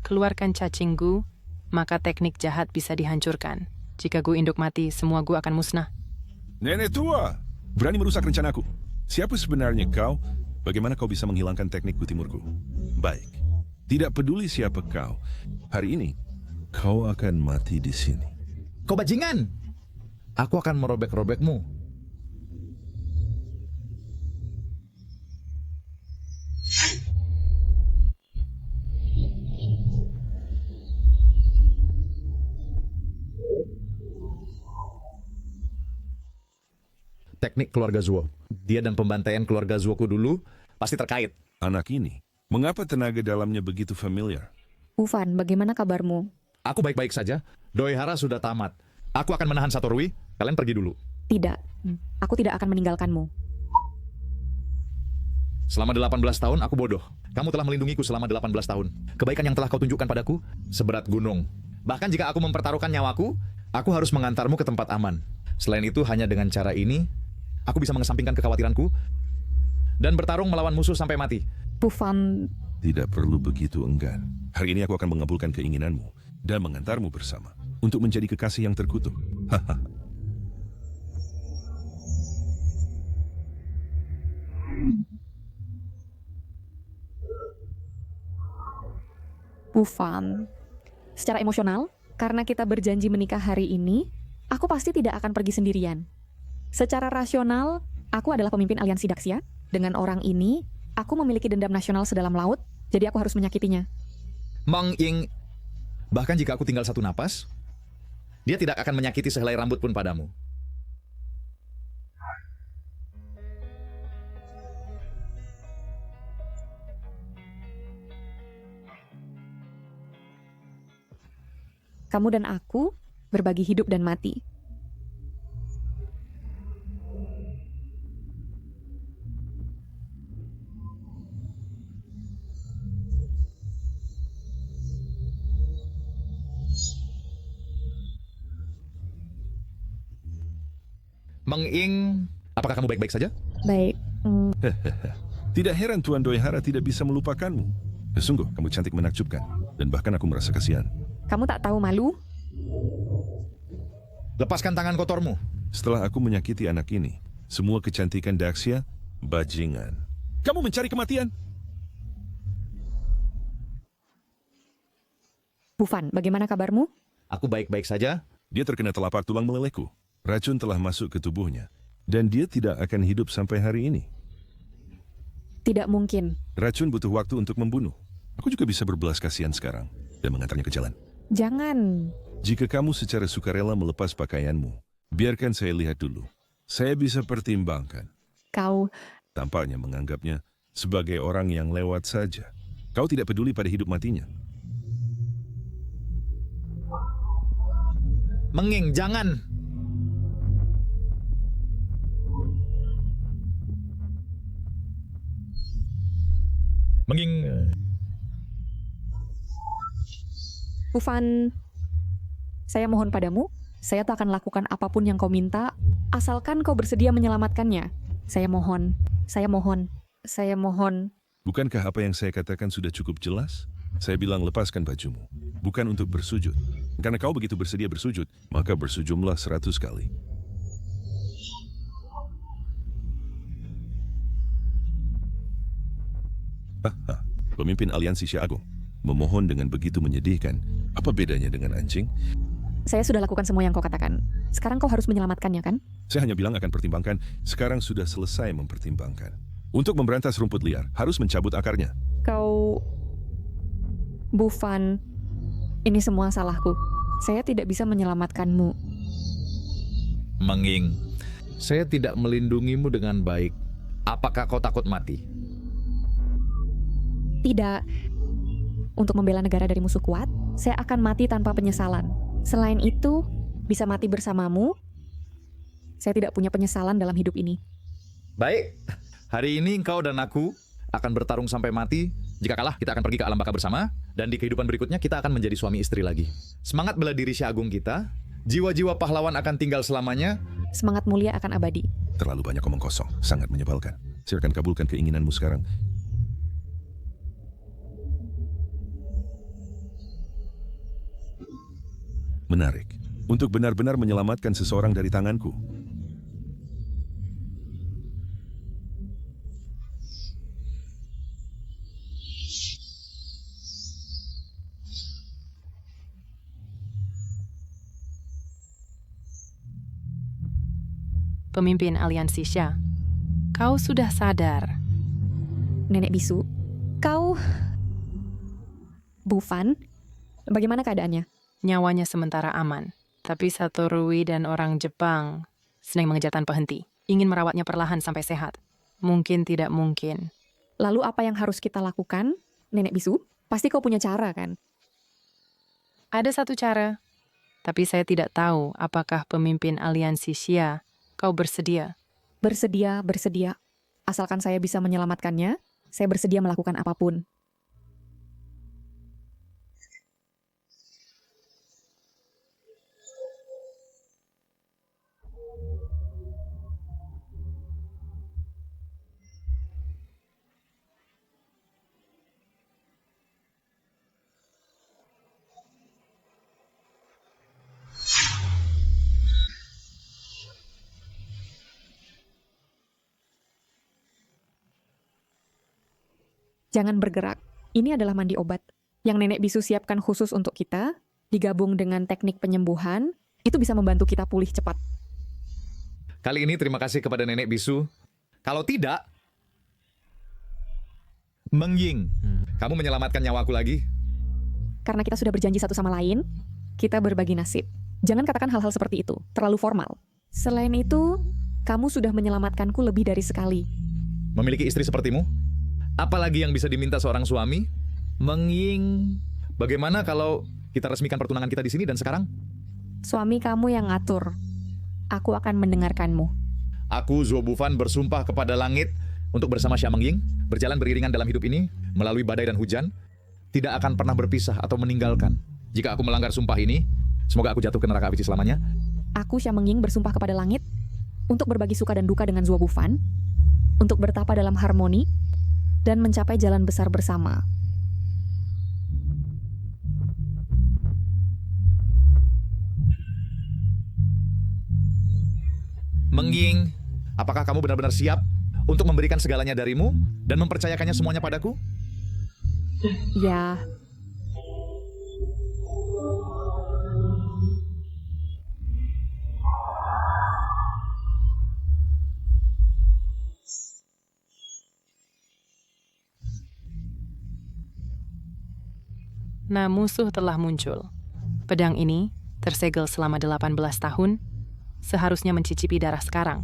Keluarkan cacing gu, maka teknik jahat bisa dihancurkan. Jika gu induk mati, semua gu akan musnah. Nenek tua, berani merusak rencanaku. Siapa sebenarnya kau? Bagaimana kau bisa menghilangkan teknik gu timurku? Baik, tidak peduli siapa kau. Hari ini, kau akan mati di sini. Kau bajingan! Aku akan merobek-robekmu. Teknik keluarga Zuo. Dia dan pembantaian keluarga Zuoku dulu pasti terkait. Anak ini, mengapa tenaga dalamnya begitu familiar? Ufan, bagaimana kabarmu? Aku baik-baik saja. Doihara sudah tamat. Aku akan menahan Satorwi. Kalian pergi dulu. Tidak, aku tidak akan meninggalkanmu. Selama 18 tahun aku bodoh. Kamu telah melindungiku selama 18 tahun. Kebaikan yang telah kau tunjukkan padaku seberat gunung. Bahkan jika aku mempertaruhkan nyawaku, aku harus mengantarmu ke tempat aman. Selain itu, hanya dengan cara ini, aku bisa mengesampingkan kekhawatiranku dan bertarung melawan musuh sampai mati. Ufan... Tidak perlu begitu enggan. Hari ini aku akan mengabulkan keinginanmu dan mengantarmu bersama untuk menjadi kekasih yang terkutuk. Ufan, secara emosional, karena kita berjanji menikah hari ini, aku pasti tidak akan pergi sendirian. Secara rasional, aku adalah pemimpin aliansi Daxia. Dengan orang ini, aku memiliki dendam nasional sedalam laut, jadi aku harus menyakitinya. Mang Ying, bahkan jika aku tinggal satu napas, dia tidak akan menyakiti sehelai rambut pun padamu. Kamu dan aku berbagi hidup dan mati. Mang Ying, apakah kamu baik-baik saja? Baik. Tidak heran Tuan Doihara tidak bisa melupakanmu. Sungguh, kamu cantik menakjubkan. Dan bahkan aku merasa kasihan. Kamu tak tahu malu? Lepaskan tangan kotormu. Setelah aku menyakiti anak ini, semua kecantikan Daxia, bajingan. Kamu mencari kematian? Ufan, bagaimana kabarmu? Aku baik-baik saja. Dia terkena telapak tulang melelehku. Racun telah masuk ke tubuhnya. Dan dia tidak akan hidup sampai hari ini. Tidak mungkin. Racun butuh waktu untuk membunuh. Aku juga bisa berbelas kasihan sekarang dan mengantarnya ke jalan. Jangan. Jika kamu secara sukarela melepas pakaianmu, biarkan saya lihat dulu. Saya bisa pertimbangkan. Kau... Tampaknya menganggapnya sebagai orang yang lewat saja. Kau tidak peduli pada hidup matinya. Menging, jangan. Menging... Ufan, saya mohon padamu, saya tak akan lakukan apapun yang kau minta, asalkan kau bersedia menyelamatkannya. Saya mohon, saya mohon, saya mohon. Bukankah apa yang saya katakan sudah cukup jelas? Saya bilang lepaskan bajumu, bukan untuk bersujud. Karena kau begitu bersedia bersujud, maka bersujudlah 100 kali. Pemimpin aliansi Xia Agung memohon dengan begitu menyedihkan. Apa bedanya dengan anjing? Saya sudah lakukan semua yang kau katakan. Sekarang kau harus menyelamatkannya, kan? Saya hanya bilang akan pertimbangkan. Sekarang sudah selesai mempertimbangkan. Untuk memberantas rumput liar, harus mencabut akarnya. Kau... Bufan, ini semua salahku. Saya tidak bisa menyelamatkanmu. Menging, saya tidak melindungimu dengan baik. Apakah kau takut mati? Tidak. Untuk membela negara dari musuh kuat, saya akan mati tanpa penyesalan. Selain itu, bisa mati bersamamu. Saya tidak punya penyesalan dalam hidup ini. Baik, Hari ini engkau dan aku akan bertarung sampai mati. Jika kalah, kita akan pergi ke alam baka bersama. Dan di kehidupan berikutnya, kita akan menjadi suami istri lagi. Semangat bela diri Syah Agung kita. Jiwa-jiwa pahlawan akan tinggal selamanya. Semangat mulia akan abadi. Terlalu banyak omong kosong, sangat menyebalkan. Silakan kabulkan keinginanmu sekarang. Menarik. Untuk benar-benar menyelamatkan seseorang dari tanganku. Pemimpin aliansi Xia, kau sudah sadar. Nenek bisu, kau... Bufan, bagaimana keadaannya? Nyawanya sementara aman, tapi Satorui dan orang Jepang sedang mengejar tanpa henti. Ingin merawatnya perlahan sampai sehat. Mungkin tidak mungkin. Lalu apa yang harus kita lakukan, Nenek bisu? Pasti kau punya cara, kan? Ada satu cara, tapi saya tidak tahu apakah pemimpin aliansi Xia kau bersedia. Bersedia. Asalkan saya bisa menyelamatkannya, saya bersedia melakukan apapun. Jangan bergerak. Ini adalah mandi obat yang Nenek bisu siapkan khusus untuk kita, digabung dengan teknik penyembuhan, itu bisa membantu kita pulih cepat. Kali ini terima kasih kepada Nenek bisu. Kalau tidak, Mengying, kamu menyelamatkan nyawaku lagi. Karena kita sudah berjanji satu sama lain, kita berbagi nasib. Jangan katakan hal-hal seperti itu, terlalu formal. Selain itu, kamu sudah menyelamatkanku lebih dari sekali. Memiliki istri sepertimu? Apalagi yang bisa diminta seorang suami? Mengying, bagaimana kalau kita resmikan pertunangan kita di sini dan sekarang? Suami kamu yang ngatur. Aku akan mendengarkanmu. Aku, Zuo Bufan, bersumpah kepada langit untuk bersama Xia Mengying, berjalan beriringan dalam hidup ini, melalui badai dan hujan, tidak akan pernah berpisah atau meninggalkan. Jika aku melanggar sumpah ini, semoga aku jatuh ke neraka apici selamanya. Aku, Xia Mengying, bersumpah kepada langit untuk berbagi suka dan duka dengan Zuo Bufan, untuk bertapa dalam harmoni, dan mencapai jalan besar bersama. Mengying, apakah kamu benar-benar siap untuk memberikan segalanya darimu dan mempercayakannya semuanya padaku? Ya. Nah, musuh telah muncul. Pedang ini tersegel selama 18 tahun, seharusnya mencicipi darah sekarang.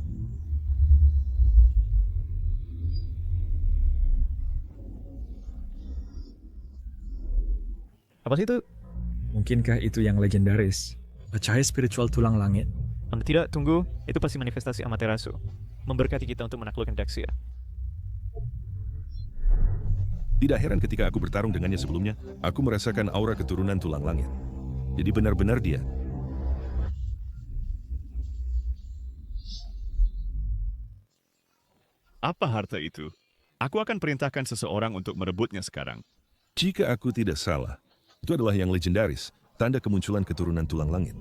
Apa sih itu? Mungkinkah itu yang legendaris? Cahaya spiritual tulang langit? Anda tidak, tunggu. Itu pasti manifestasi Amaterasu. Memberkati kita untuk menaklukkan Daxia. Tidak heran ketika aku bertarung dengannya sebelumnya, aku merasakan aura keturunan tulang langit. Jadi benar-benar dia. Apa harta itu? Aku akan perintahkan seseorang untuk merebutnya sekarang. Jika aku tidak salah, itu adalah yang legendaris, tanda kemunculan keturunan tulang langit.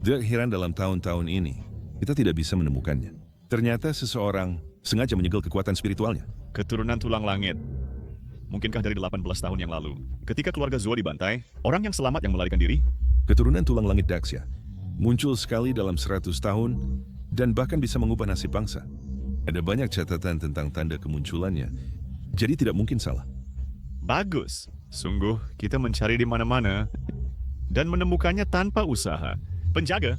Tidak heran dalam tahun-tahun ini, kita tidak bisa menemukannya. Ternyata seseorang sengaja menyegel kekuatan spiritualnya. Keturunan tulang langit. Mungkinkah dari 18 tahun yang lalu, ketika keluarga Zuo dibantai, orang yang selamat yang melarikan diri? Keturunan tulang langit Daxia muncul sekali dalam 100 tahun dan bahkan bisa mengubah nasib bangsa. Ada banyak catatan tentang tanda kemunculannya, jadi tidak mungkin salah. Bagus. Sungguh, kita mencari di mana-mana dan menemukannya tanpa usaha. Penjaga.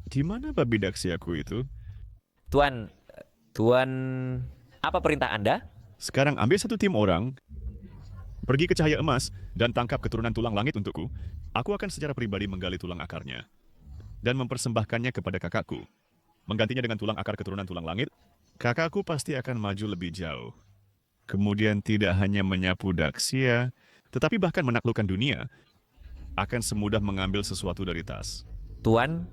Di mana babi Daxiaku itu? Tuan, apa perintah Anda? Sekarang ambil satu tim orang, pergi ke cahaya emas, dan tangkap keturunan tulang langit untukku. Aku akan secara pribadi menggali tulang akarnya dan mempersembahkannya kepada kakakku. menggantinya dengan tulang akar keturunan tulang langit, kakakku pasti akan maju lebih jauh. Kemudian tidak hanya menyapu Daxia, tetapi bahkan menaklukkan dunia, akan semudah mengambil sesuatu dari tas. Tuan,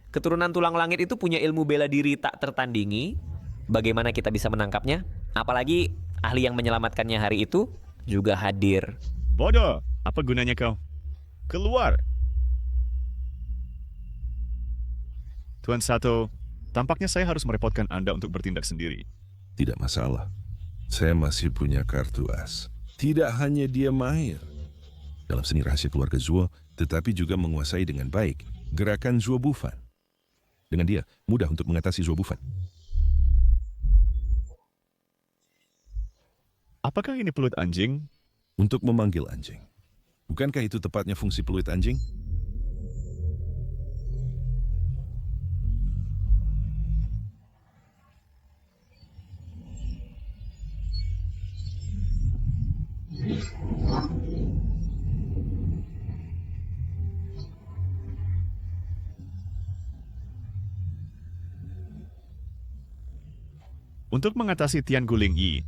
keturunan tulang langit itu punya ilmu bela diri tak tertandingi. Bagaimana kita bisa menangkapnya? Apalagi ahli yang menyelamatkannya hari itu juga hadir. Bodoh, apa gunanya kau? Keluar! Tuan Sato, tampaknya saya harus merepotkan Anda untuk bertindak sendiri. Tidak masalah. Saya masih punya kartu as. Tidak hanya dia mahir dalam seni rahasia keluarga Zuo, tetapi juga menguasai dengan baik gerakan Zuo Bufan. Dengan dia, mudah untuk mengatasi Zuo Bufan. Apakah ini peluit anjing? Untuk memanggil anjing. Bukankah itu tepatnya fungsi peluit anjing? Untuk mengatasi Tian Guling Yi,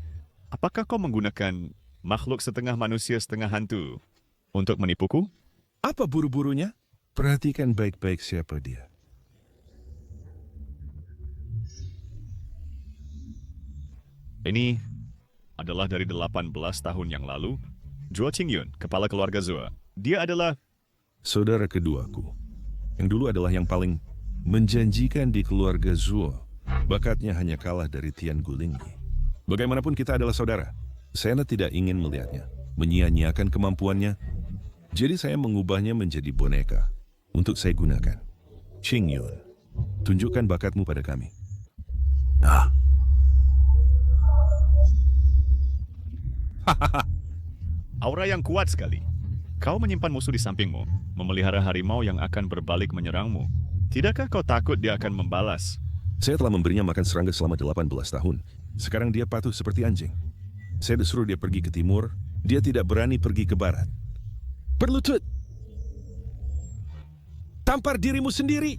apakah kau menggunakan makhluk setengah manusia setengah hantu untuk menipuku? Apa buru-burunya? Perhatikan baik-baik siapa dia. Ini adalah dari 18 tahun yang lalu. Zhuo Qingyun, kepala keluarga Zuo. Dia adalah saudara keduaku. Yang dulu adalah yang paling menjanjikan di keluarga Zuo. Bakatnya hanya kalah dari Tian Guling Yi. Bagaimanapun kita adalah saudara. Saya tidak ingin melihatnya menyia-nyiakan kemampuannya. Jadi saya mengubahnya menjadi boneka untuk saya gunakan. Qingyun, tunjukkan bakatmu pada kami. Ah. aura yang kuat sekali. Kau menyimpan musuh di sampingmu, memelihara harimau yang akan berbalik menyerangmu. Tidakkah kau takut dia akan membalas? Saya telah memberinya makan serangga selama 18 tahun. Sekarang dia patuh seperti anjing. Saya disuruh dia pergi ke timur, dia tidak berani pergi ke barat. Berlutut! Tampar dirimu sendiri!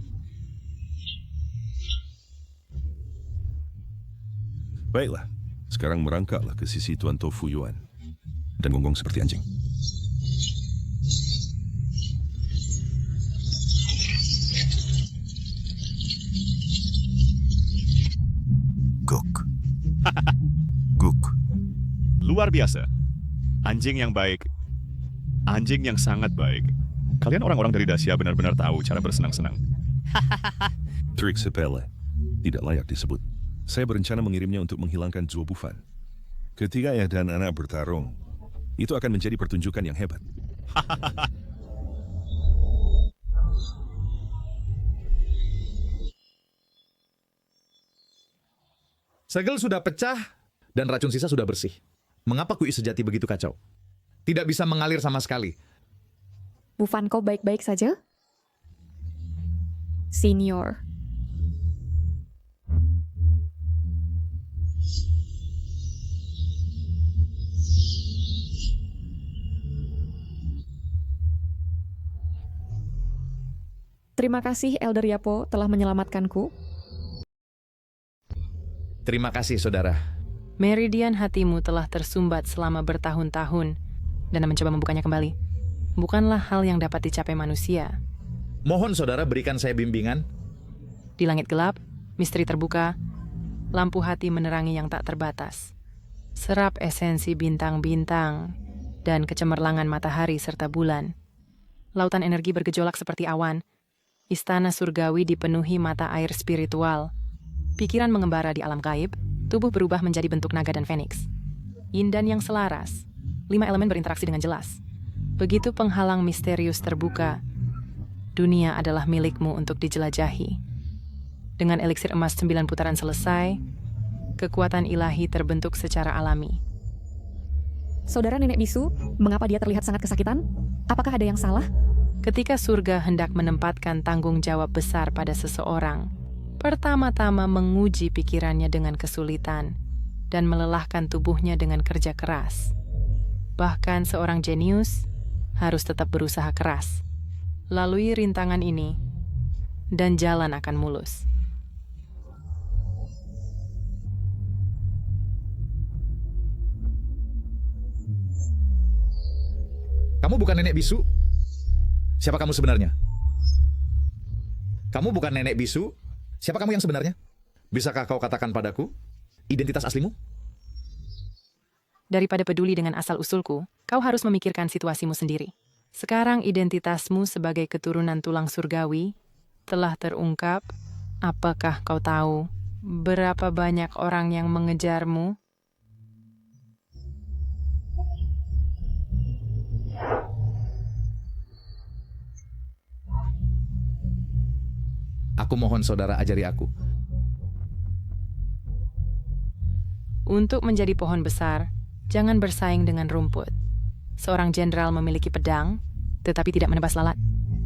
Baiklah, sekarang merangkaklah ke sisi Tuan Tofu Yuan dan gonggong seperti anjing. Guk. Guk. Luar biasa. Anjing yang baik. Anjing yang sangat baik. Kalian orang-orang dari Daxia benar-benar tahu cara bersenang-senang. Trik sepele. Tidak layak disebut. Saya berencana mengirimnya untuk menghilangkan Zuo Bufan. Ketika ayah dan anak bertarung, itu akan menjadi pertunjukan yang hebat. Segel sudah pecah dan racun sisa sudah bersih. Mengapa kui sejati begitu kacau? Tidak bisa mengalir sama sekali. Bufan kau baik-baik saja? Senior. Terima kasih Elder Yapo telah menyelamatkanku. Terima kasih, saudara. Meridian hatimu telah tersumbat selama bertahun-tahun dan mencoba membukanya kembali. Bukanlah hal yang dapat dicapai manusia. Mohon saudara berikan saya bimbingan. Di langit gelap, misteri terbuka, lampu hati menerangi yang tak terbatas. Serap esensi bintang-bintang dan kecemerlangan matahari serta bulan. Lautan energi bergejolak seperti awan. Istana surgawi dipenuhi mata air spiritual. Pikiran mengembara di alam gaib, tubuh berubah menjadi bentuk naga dan feniks. Yin dan yang selaras, 5 elemen berinteraksi dengan jelas. Begitu penghalang misterius terbuka, dunia adalah milikmu untuk dijelajahi. Dengan eliksir emas 9 putaran selesai, kekuatan ilahi terbentuk secara alami. Saudara Nenek Bisu, mengapa dia terlihat sangat kesakitan? Apakah ada yang salah? Ketika surga hendak menempatkan tanggung jawab besar pada seseorang, pertama-tama menguji pikirannya dengan kesulitan dan melelahkan tubuhnya dengan kerja keras. Bahkan seorang jenius harus tetap berusaha keras. Lalui rintangan ini, dan jalan akan mulus. Kamu bukan nenek bisu? Siapa kamu sebenarnya? Kamu bukan nenek bisu? Siapa kamu yang sebenarnya? Bisakah kau katakan padaku identitas aslimu? Daripada peduli dengan asal-usulku, kau harus memikirkan situasimu sendiri. Sekarang identitasmu sebagai keturunan tulang surgawi telah terungkap. Apakah kau tahu berapa banyak orang yang mengejarmu? Aku mohon saudara ajari aku. Untuk menjadi pohon besar, jangan bersaing dengan rumput. Seorang jenderal memiliki pedang, tetapi tidak menebas lalat.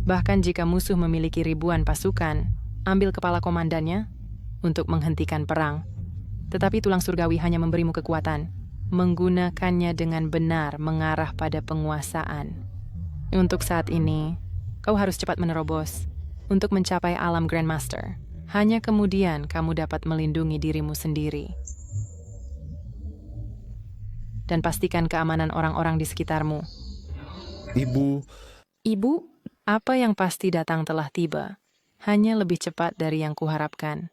Bahkan jika musuh memiliki ribuan pasukan, ambil kepala komandannya untuk menghentikan perang. Tetapi tulang surgawi hanya memberimu kekuatan, menggunakannya dengan benar mengarah pada penguasaan. Untuk saat ini, kau harus cepat menerobos untuk mencapai alam Grandmaster. Hanya kemudian kamu dapat melindungi dirimu sendiri. Dan pastikan keamanan orang-orang di sekitarmu. Ibu. Ibu, apa yang pasti datang telah tiba. Hanya lebih cepat dari yang kuharapkan.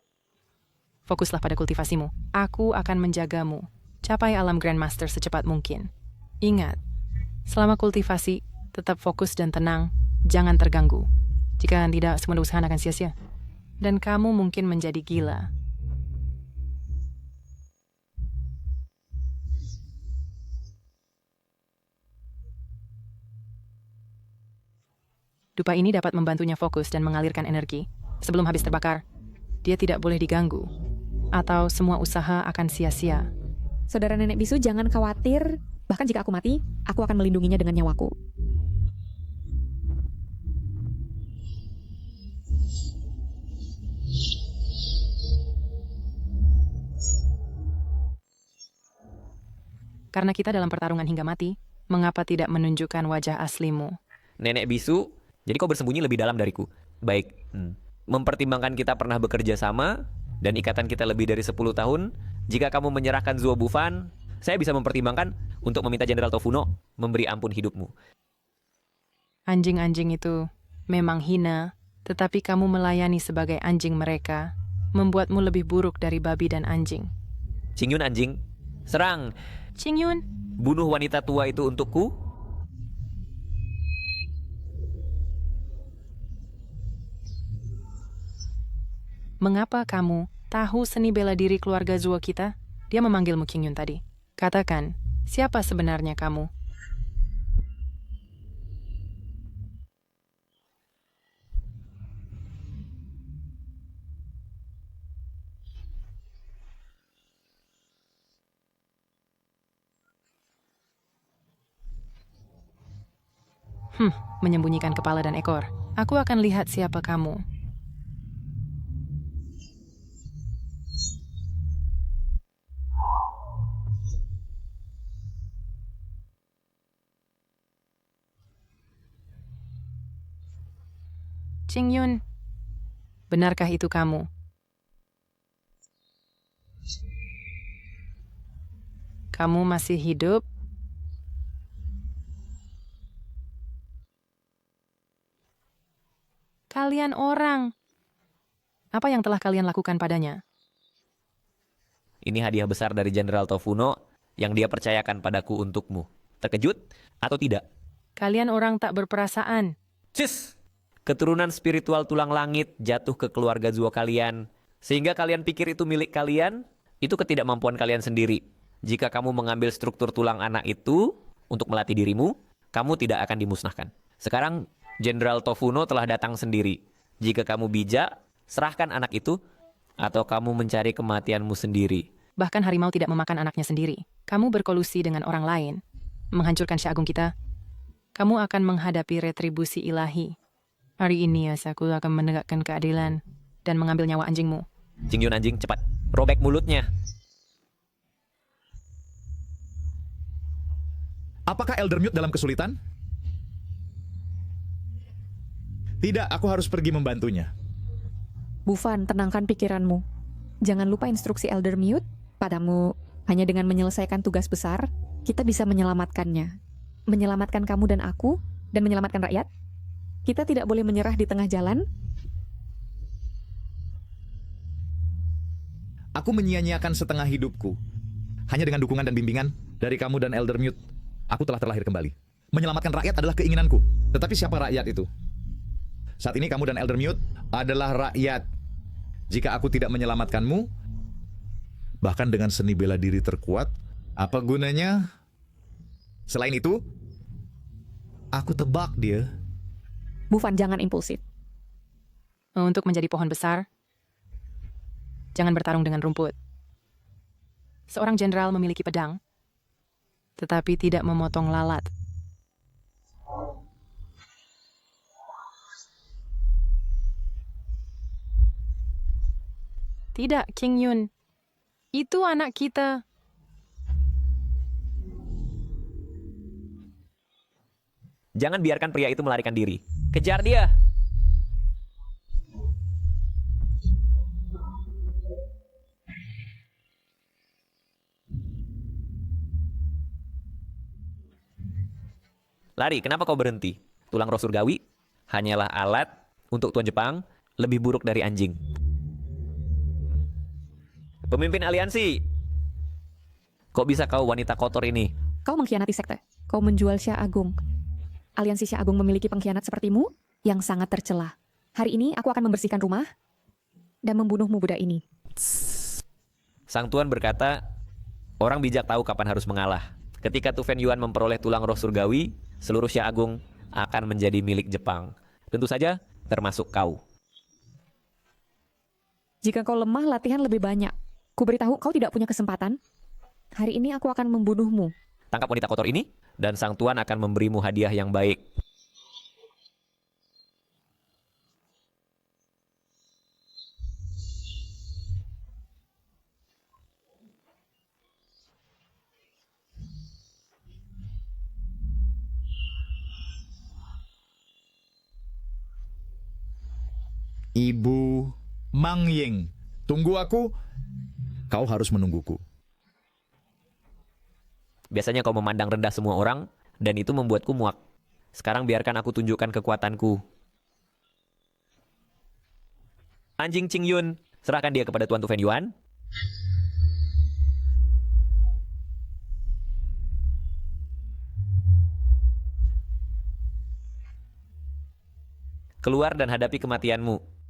Fokuslah pada kultivasimu. Aku akan menjagamu. Capai alam Grandmaster secepat mungkin. Ingat, selama kultivasi, tetap fokus dan tenang. Jangan terganggu. Jika tidak, semua usaha akan sia-sia. Dan kamu mungkin menjadi gila. Dupa ini dapat membantunya fokus dan mengalirkan energi. Sebelum habis terbakar, dia tidak boleh diganggu. Atau semua usaha akan sia-sia. Saudara nenek bisu, jangan khawatir. Bahkan jika aku mati, aku akan melindunginya dengan nyawaku. Karena kita dalam pertarungan hingga mati, mengapa tidak menunjukkan wajah aslimu? Nenek bisu, jadi kau bersembunyi lebih dalam dariku. Baik, mempertimbangkan kita pernah bekerja sama dan ikatan kita lebih dari 10 tahun, jika kamu menyerahkan Zuo Bufan, saya bisa mempertimbangkan untuk meminta Jenderal Tofuno memberi ampun hidupmu. Anjing-anjing itu memang hina, tetapi kamu melayani sebagai anjing mereka, membuatmu lebih buruk dari babi dan anjing. Qingyun anjing, serang! Qingyun, bunuh wanita tua itu untukku. Mengapa kamu tahu seni bela diri keluarga Zuo kita? Dia memanggilmu Qingyun tadi. Katakan, siapa sebenarnya kamu? Menyembunyikan kepala dan ekor. Aku akan lihat siapa kamu. Qingyun, benarkah itu kamu? Kamu masih hidup? Kalian orang. Apa yang telah kalian lakukan padanya? Ini hadiah besar dari Jenderal Tofuno yang dia percayakan padaku untukmu. Terkejut atau tidak? Kalian orang tak berperasaan. Cis! Keturunan spiritual tulang langit jatuh ke keluarga Zuo kalian. Sehingga kalian pikir itu milik kalian, itu ketidakmampuan kalian sendiri. Jika kamu mengambil struktur tulang anak itu untuk melatih dirimu, kamu tidak akan dimusnahkan. Sekarang Jenderal Tofuno telah datang sendiri. Jika kamu bijak, serahkan anak itu, atau kamu mencari kematianmu sendiri. Bahkan harimau tidak memakan anaknya sendiri. Kamu berkolusi dengan orang lain, menghancurkan Syah Agung kita. Kamu akan menghadapi retribusi ilahi. Hari ini aku akan menegakkan keadilan dan mengambil nyawa anjingmu. Qingyun anjing, cepat. Robek mulutnya. Apakah Eldermute dalam kesulitan? Tidak, aku harus pergi membantunya. Bufan, tenangkan pikiranmu. Jangan lupa instruksi Eldermute. Padamu, hanya dengan menyelesaikan tugas besar, kita bisa menyelamatkannya. menyelamatkan kamu dan aku, dan menyelamatkan rakyat. Kita tidak boleh menyerah di tengah jalan. Aku menyia-nyiakan setengah hidupku. Hanya dengan dukungan dan bimbingan dari kamu dan Elder Mute, aku telah terlahir kembali. Menyelamatkan rakyat adalah keinginanku. Tetapi siapa rakyat itu? Saat ini kamu dan Elder Mute adalah rakyat. Jika aku tidak menyelamatkanmu, bahkan dengan seni bela diri terkuat, apa gunanya? Selain itu, aku tebak dia. Bufan, jangan impulsif. Untuk menjadi pohon besar, jangan bertarung dengan rumput. Seorang jenderal memiliki pedang, tetapi tidak memotong lalat. Tidak, King Yun. Itu anak kita. Jangan biarkan pria itu melarikan diri. Kejar dia! Lari, kenapa kau berhenti? Tulang roh surgawi hanyalah alat untuk Tuan Jepang, lebih buruk dari anjing. Pemimpin aliansi! Kok bisa kau wanita kotor ini? Kau mengkhianati sekte. Kau menjual Syah Agung. Aliansi Syah Agung memiliki pengkhianat sepertimu yang sangat tercela. Hari ini aku akan membersihkan rumah dan membunuhmu budak ini. Sang Tuan berkata, orang bijak tahu kapan harus mengalah. Ketika Tu Fen Yuan memperoleh tulang roh surgawi, seluruh Syah Agung akan menjadi milik Jepang. Tentu saja, termasuk kau. Jika kau lemah, latihan lebih banyak. Ku beritahu kau tidak punya kesempatan. Hari ini aku akan membunuhmu. Tangkap wanita kotor ini, dan Sang Tuan akan memberimu hadiah yang baik. Ibu Mang Ying, tunggu aku. Kau harus menungguku. Biasanya kau memandang rendah semua orang, dan itu membuatku muak. Sekarang biarkan aku tunjukkan kekuatanku. Anjing Qing Yun, serahkan dia kepada Tuan Tu Fen Yuan. Keluar dan hadapi kematianmu.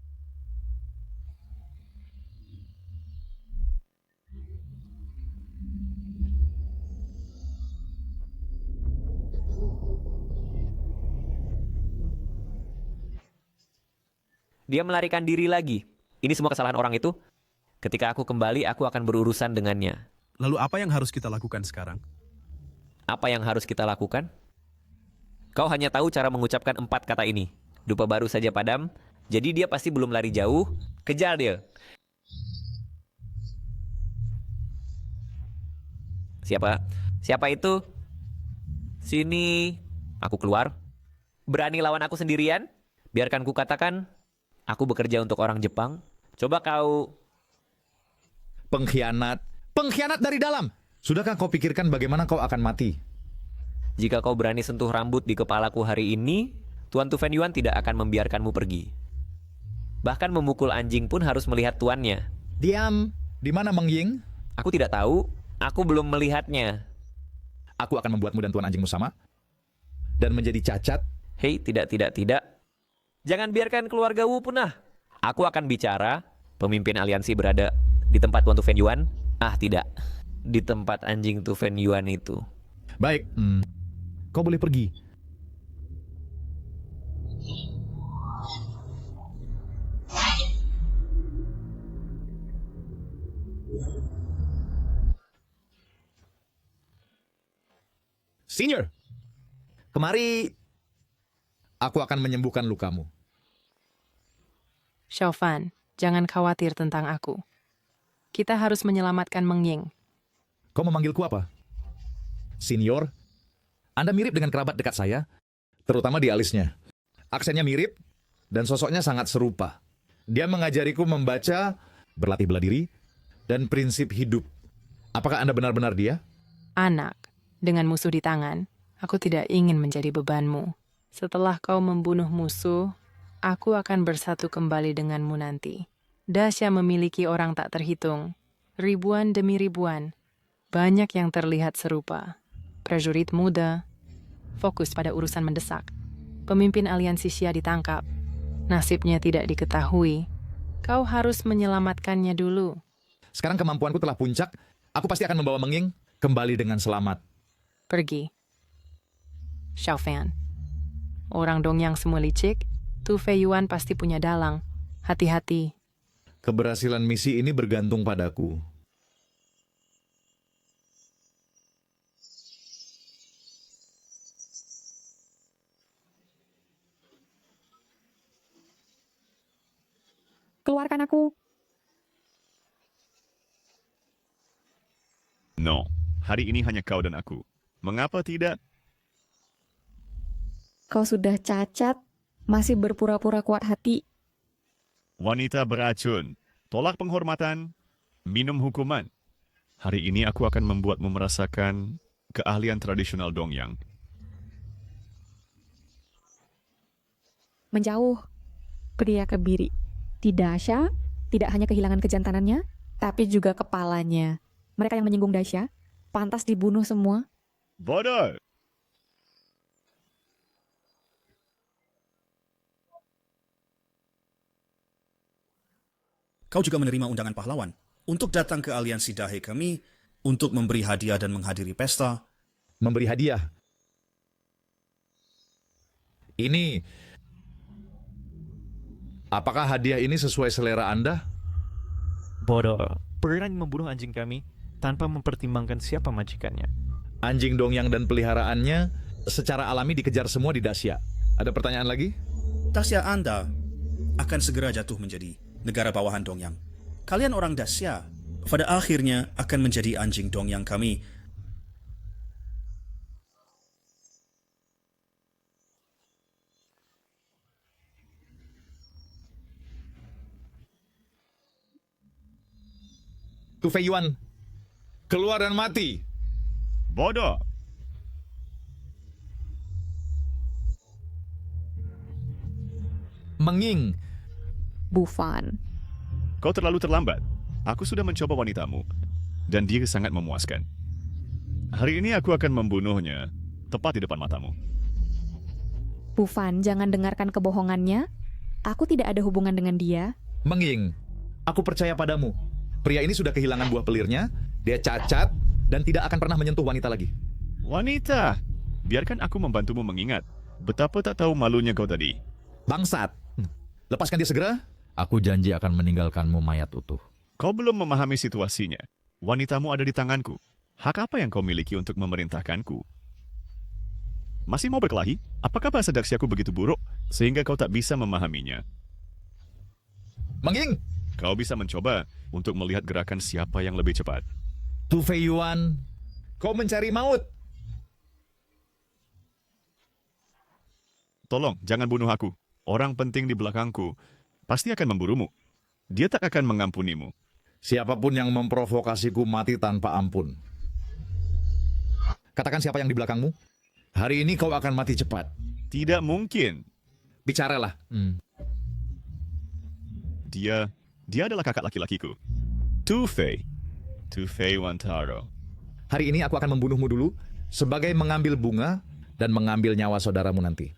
Dia melarikan diri lagi. Ini semua kesalahan orang itu. Ketika aku kembali, aku akan berurusan dengannya. Lalu apa yang harus kita lakukan sekarang? Apa yang harus kita lakukan? Kau hanya tahu cara mengucapkan 4 kata ini. Dupa baru saja padam, jadi dia pasti belum lari jauh. Kejar dia. Siapa? Siapa itu? Sini. Aku keluar. Berani lawan aku sendirian? Biarkan ku katakan, aku bekerja untuk orang Jepang. Coba kau... Pengkhianat. Pengkhianat dari dalam. Sudahkah kau pikirkan bagaimana kau akan mati? Jika kau berani sentuh rambut di kepalaku hari ini, Tuan Tu Fen Yuan tidak akan membiarkanmu pergi. Bahkan memukul anjing pun harus melihat tuannya. Diam. Di mana Mang Ying? Aku tidak tahu. Aku belum melihatnya. Aku akan membuatmu dan tuan anjingmu sama. Dan menjadi cacat. Hei, tidak. Jangan biarkan keluarga Wu punah. Aku akan bicara. Pemimpin aliansi berada di tempat Tuan Tu Fen Yuan. Ah, tidak. Di tempat anjing Tu Fen Yuan itu. Baik. Kau boleh pergi. Senior, kemari. Aku akan menyembuhkan lukamu. Shaofan, jangan khawatir tentang aku. Kita harus menyelamatkan Meng Ying. Kau memanggilku apa? Senior, Anda mirip dengan kerabat dekat saya, terutama di alisnya. Aksennya mirip, dan sosoknya sangat serupa. Dia mengajariku membaca, berlatih bela diri, dan prinsip hidup. Apakah Anda benar-benar dia? Anak, dengan musuh di tangan, Aku tidak ingin menjadi bebanmu. Setelah kau membunuh musuh, aku akan bersatu kembali denganmu nanti. Dasya memiliki orang tak terhitung. Ribuan demi ribuan. Banyak yang terlihat serupa. Prajurit muda, fokus pada urusan mendesak. Pemimpin aliansi Xia ditangkap. Nasibnya tidak diketahui. Kau harus menyelamatkannya dulu. Sekarang kemampuanku telah puncak, aku pasti akan membawa Menging kembali dengan selamat. Pergi. Xiao Fan. Orang Dongyang semua licik, Tu Fei Yuan pasti punya dalang. Hati-hati. Keberhasilan misi ini bergantung padaku. Keluarkan aku. No, hari ini hanya kau dan aku. Mengapa tidak? Kau sudah cacat, masih berpura-pura kuat hati. Wanita beracun, tolak penghormatan, minum hukuman. Hari ini aku akan membuatmu merasakan keahlian tradisional Dongyang. Menjauh. Pria kebiri. Di Dasya, tidak hanya kehilangan kejantanannya, tapi juga kepalanya. Mereka yang menyinggung Dasya, pantas dibunuh semua. Bodoh! Kau juga menerima undangan pahlawan untuk datang ke aliansi Dahe kami untuk memberi hadiah dan menghadiri pesta. Memberi hadiah? Ini... Apakah hadiah ini sesuai selera Anda? Bodoh. Berani membunuh anjing kami tanpa mempertimbangkan siapa majikannya. Anjing Dongyang dan peliharaannya secara alami dikejar semua di Dasya. Ada pertanyaan lagi? Dasya Anda akan segera jatuh menjadi negara bawahan Dongyang. Kalian orang Dasya pada akhirnya akan menjadi anjing Dongyang kami. Tu Fei Yuan, keluar dan mati. Bodoh! Menging. Bufan. Kau terlalu terlambat. Aku sudah mencoba wanitamu, dan dia sangat memuaskan. Hari ini aku akan membunuhnya, tepat di depan matamu. Bufan, jangan dengarkan kebohongannya. Aku tidak ada hubungan dengan dia. Menging, aku percaya padamu. Pria ini sudah kehilangan buah pelirnya, dia cacat, dan tidak akan pernah menyentuh wanita lagi. Wanita! Biarkan aku membantumu mengingat. Betapa tak tahu malunya kau tadi. Bangsat! Lepaskan dia segera. Aku janji akan meninggalkanmu mayat utuh. Kau belum memahami situasinya. Wanitamu ada di tanganku. Hak apa yang kau miliki untuk memerintahkanku? Masih mau berkelahi? Apakah bahasa Daksyaku begitu buruk, sehingga kau tak bisa memahaminya? Menging! Kau bisa mencoba untuk melihat gerakan siapa yang lebih cepat. Tu Fei Yuan, kau mencari maut. Tolong, jangan bunuh aku. Orang penting di belakangku pasti akan memburumu. Dia tak akan mengampunimu. Siapapun yang memprovokasiku mati tanpa ampun. Katakan siapa yang di belakangmu. Hari ini kau akan mati cepat. Tidak mungkin. Bicaralah. Dia adalah kakak laki-lakiku. Tu Fei Wantaro. Hari ini aku akan membunuhmu dulu sebagai mengambil bunga dan mengambil nyawa saudaramu nanti.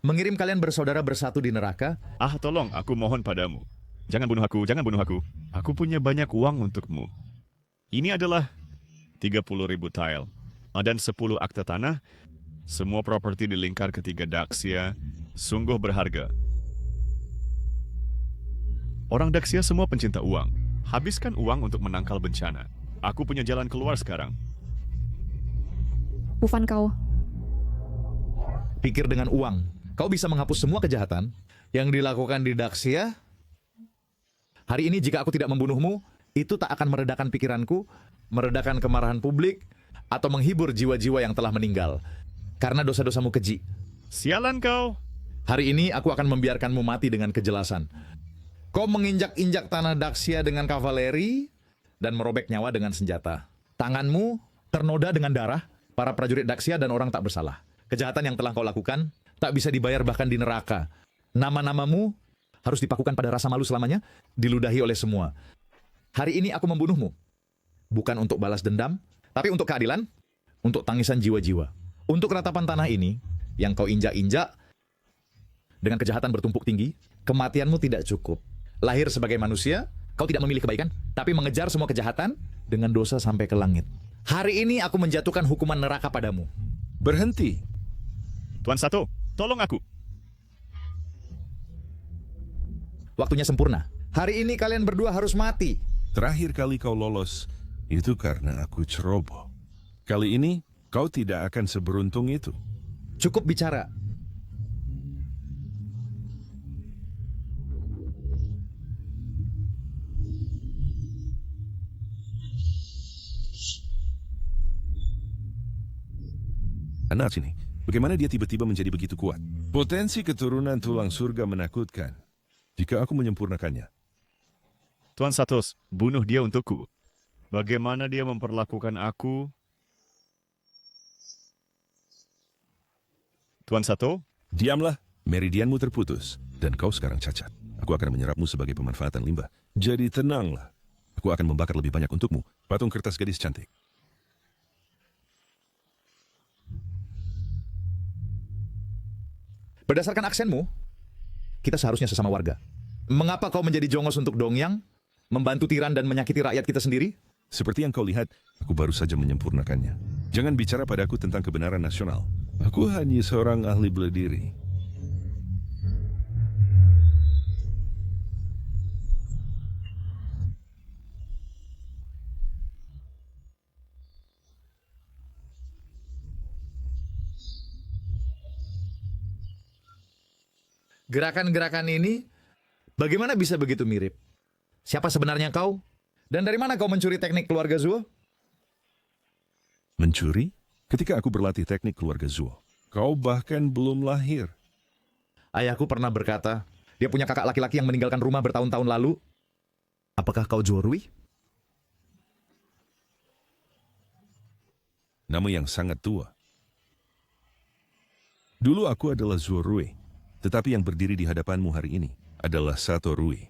Mengirim kalian bersaudara bersatu di neraka. Ah, tolong, aku mohon padamu. Jangan bunuh aku, jangan bunuh aku. Aku punya banyak uang untukmu. Ini adalah 30.000 tile dan 10 akta tanah. Semua properti di lingkar ketiga Daksya sungguh berharga. Orang Daksya semua pencinta uang. Habiskan uang untuk menangkal bencana. Aku punya jalan keluar sekarang. Bufan kau. Pikir dengan uang. Kau bisa menghapus semua kejahatan yang dilakukan di Daksya. Hari ini jika aku tidak membunuhmu, itu tak akan meredakan pikiranku, meredakan kemarahan publik, atau menghibur jiwa-jiwa yang telah meninggal. Karena dosa-dosamu keji. Sialan kau. Hari ini aku akan membiarkanmu mati dengan kejelasan. Kau menginjak-injak tanah Daksya dengan kavaleri dan merobek nyawa dengan senjata. Tanganmu ternoda dengan darah para prajurit Daxia dan orang tak bersalah. Kejahatan yang telah kau lakukan tak bisa dibayar bahkan di neraka. Nama-namamu harus dipakukan pada rasa malu selamanya, diludahi oleh semua. Hari ini aku membunuhmu. Bukan untuk balas dendam, tapi untuk keadilan, untuk tangisan jiwa-jiwa. Untuk ratapan tanah ini, yang kau injak-injak, dengan kejahatan bertumpuk tinggi, kematianmu tidak cukup. Lahir sebagai manusia, kau tidak memilih kebaikan, tapi mengejar semua kejahatan dengan dosa sampai ke langit. Hari ini aku menjatuhkan hukuman neraka padamu. Berhenti. Tuan Sato, tolong aku. Waktunya sempurna. Hari ini kalian berdua harus mati. Terakhir kali kau lolos, itu karena aku ceroboh. Kali ini, kau tidak akan seberuntung itu. Cukup bicara. Anak sini, bagaimana dia tiba-tiba menjadi begitu kuat? Potensi keturunan tulang surga menakutkan. Jika aku menyempurnakannya. Tuan Satos, bunuh dia untukku. Bagaimana dia memperlakukan aku? Tuan Sato? Diamlah, meridianmu terputus. Dan kau sekarang cacat. Aku akan menyerapmu sebagai pemanfaatan limbah. Jadi tenanglah. Aku akan membakar lebih banyak untukmu. Patung kertas gadis cantik. Berdasarkan aksenmu, kita seharusnya sesama warga. Mengapa kau menjadi jongos untuk Dongyang? Membantu tiran dan menyakiti rakyat kita sendiri? Seperti yang kau lihat, aku baru saja menyempurnakannya. Jangan bicara padaku tentang kebenaran nasional. Aku hanya seorang ahli bela diri. Gerakan-gerakan ini, bagaimana bisa begitu mirip? Siapa sebenarnya kau? Dan dari mana kau mencuri teknik keluarga Zuo? Mencuri? Ketika aku berlatih teknik keluarga Zuo, kau bahkan belum lahir. Ayahku pernah berkata, dia punya kakak laki-laki yang meninggalkan rumah bertahun-tahun lalu. Apakah kau Zuo Rui? Nama yang sangat tua. Dulu aku adalah Zuo Rui. Tetapi yang berdiri di hadapanmu hari ini adalah Sato Rui.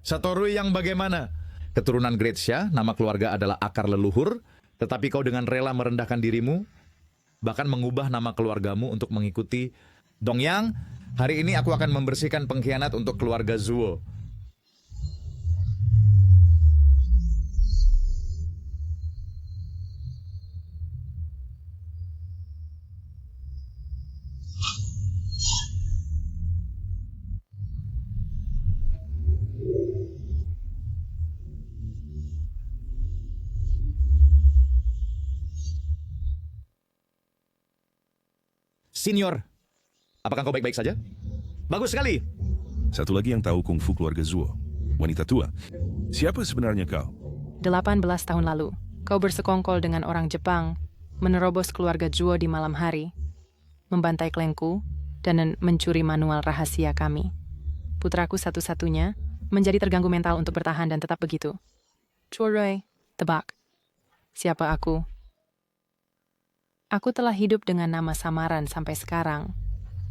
Sato Rui yang bagaimana? Keturunan Great Xia, nama keluarga adalah akar leluhur, tetapi kau dengan rela merendahkan dirimu, bahkan mengubah nama keluargamu untuk mengikuti Dongyang. Hari ini aku akan membersihkan pengkhianat untuk keluarga Zuo. Senior, apakah kau baik-baik saja? Bagus sekali. Satu lagi yang tahu kungfu keluarga Zuo. Wanita tua. Siapa sebenarnya kau? 18 tahun lalu, kau bersekongkol dengan orang Jepang, menerobos keluarga Zuo di malam hari, membantai klengku, dan mencuri manual rahasia kami. Putraku satu-satunya menjadi terganggu mental untuk bertahan dan tetap begitu. Zuo Rui, tebak. Siapa aku? Aku telah hidup dengan nama samaran sampai sekarang,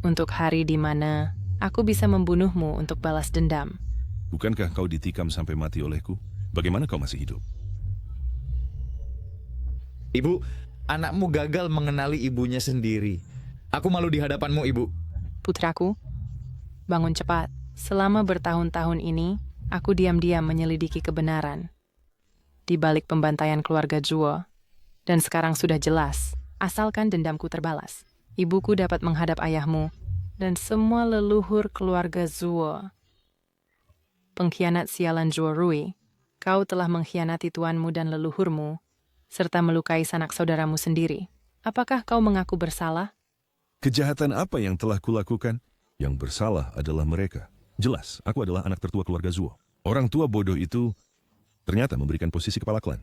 untuk hari di mana aku bisa membunuhmu untuk balas dendam. Bukankah kau ditikam sampai mati olehku? Bagaimana kau masih hidup? Ibu, anakmu gagal mengenali ibunya sendiri. Aku malu di hadapanmu, Ibu. Putraku, bangun cepat. Selama bertahun-tahun ini, aku diam-diam menyelidiki kebenaran di balik pembantaian keluarga Zuo, dan sekarang sudah jelas. Asalkan dendamku terbalas, ibuku dapat menghadap ayahmu dan semua leluhur keluarga Zuo. Pengkhianat sialan Zuo Rui, kau telah mengkhianati tuanmu dan leluhurmu, serta melukai sanak saudaramu sendiri. Apakah kau mengaku bersalah? Kejahatan apa yang telah kulakukan? Yang bersalah adalah mereka. Jelas, aku adalah anak tertua keluarga Zuo. Orang tua bodoh itu ternyata memberikan posisi kepala klan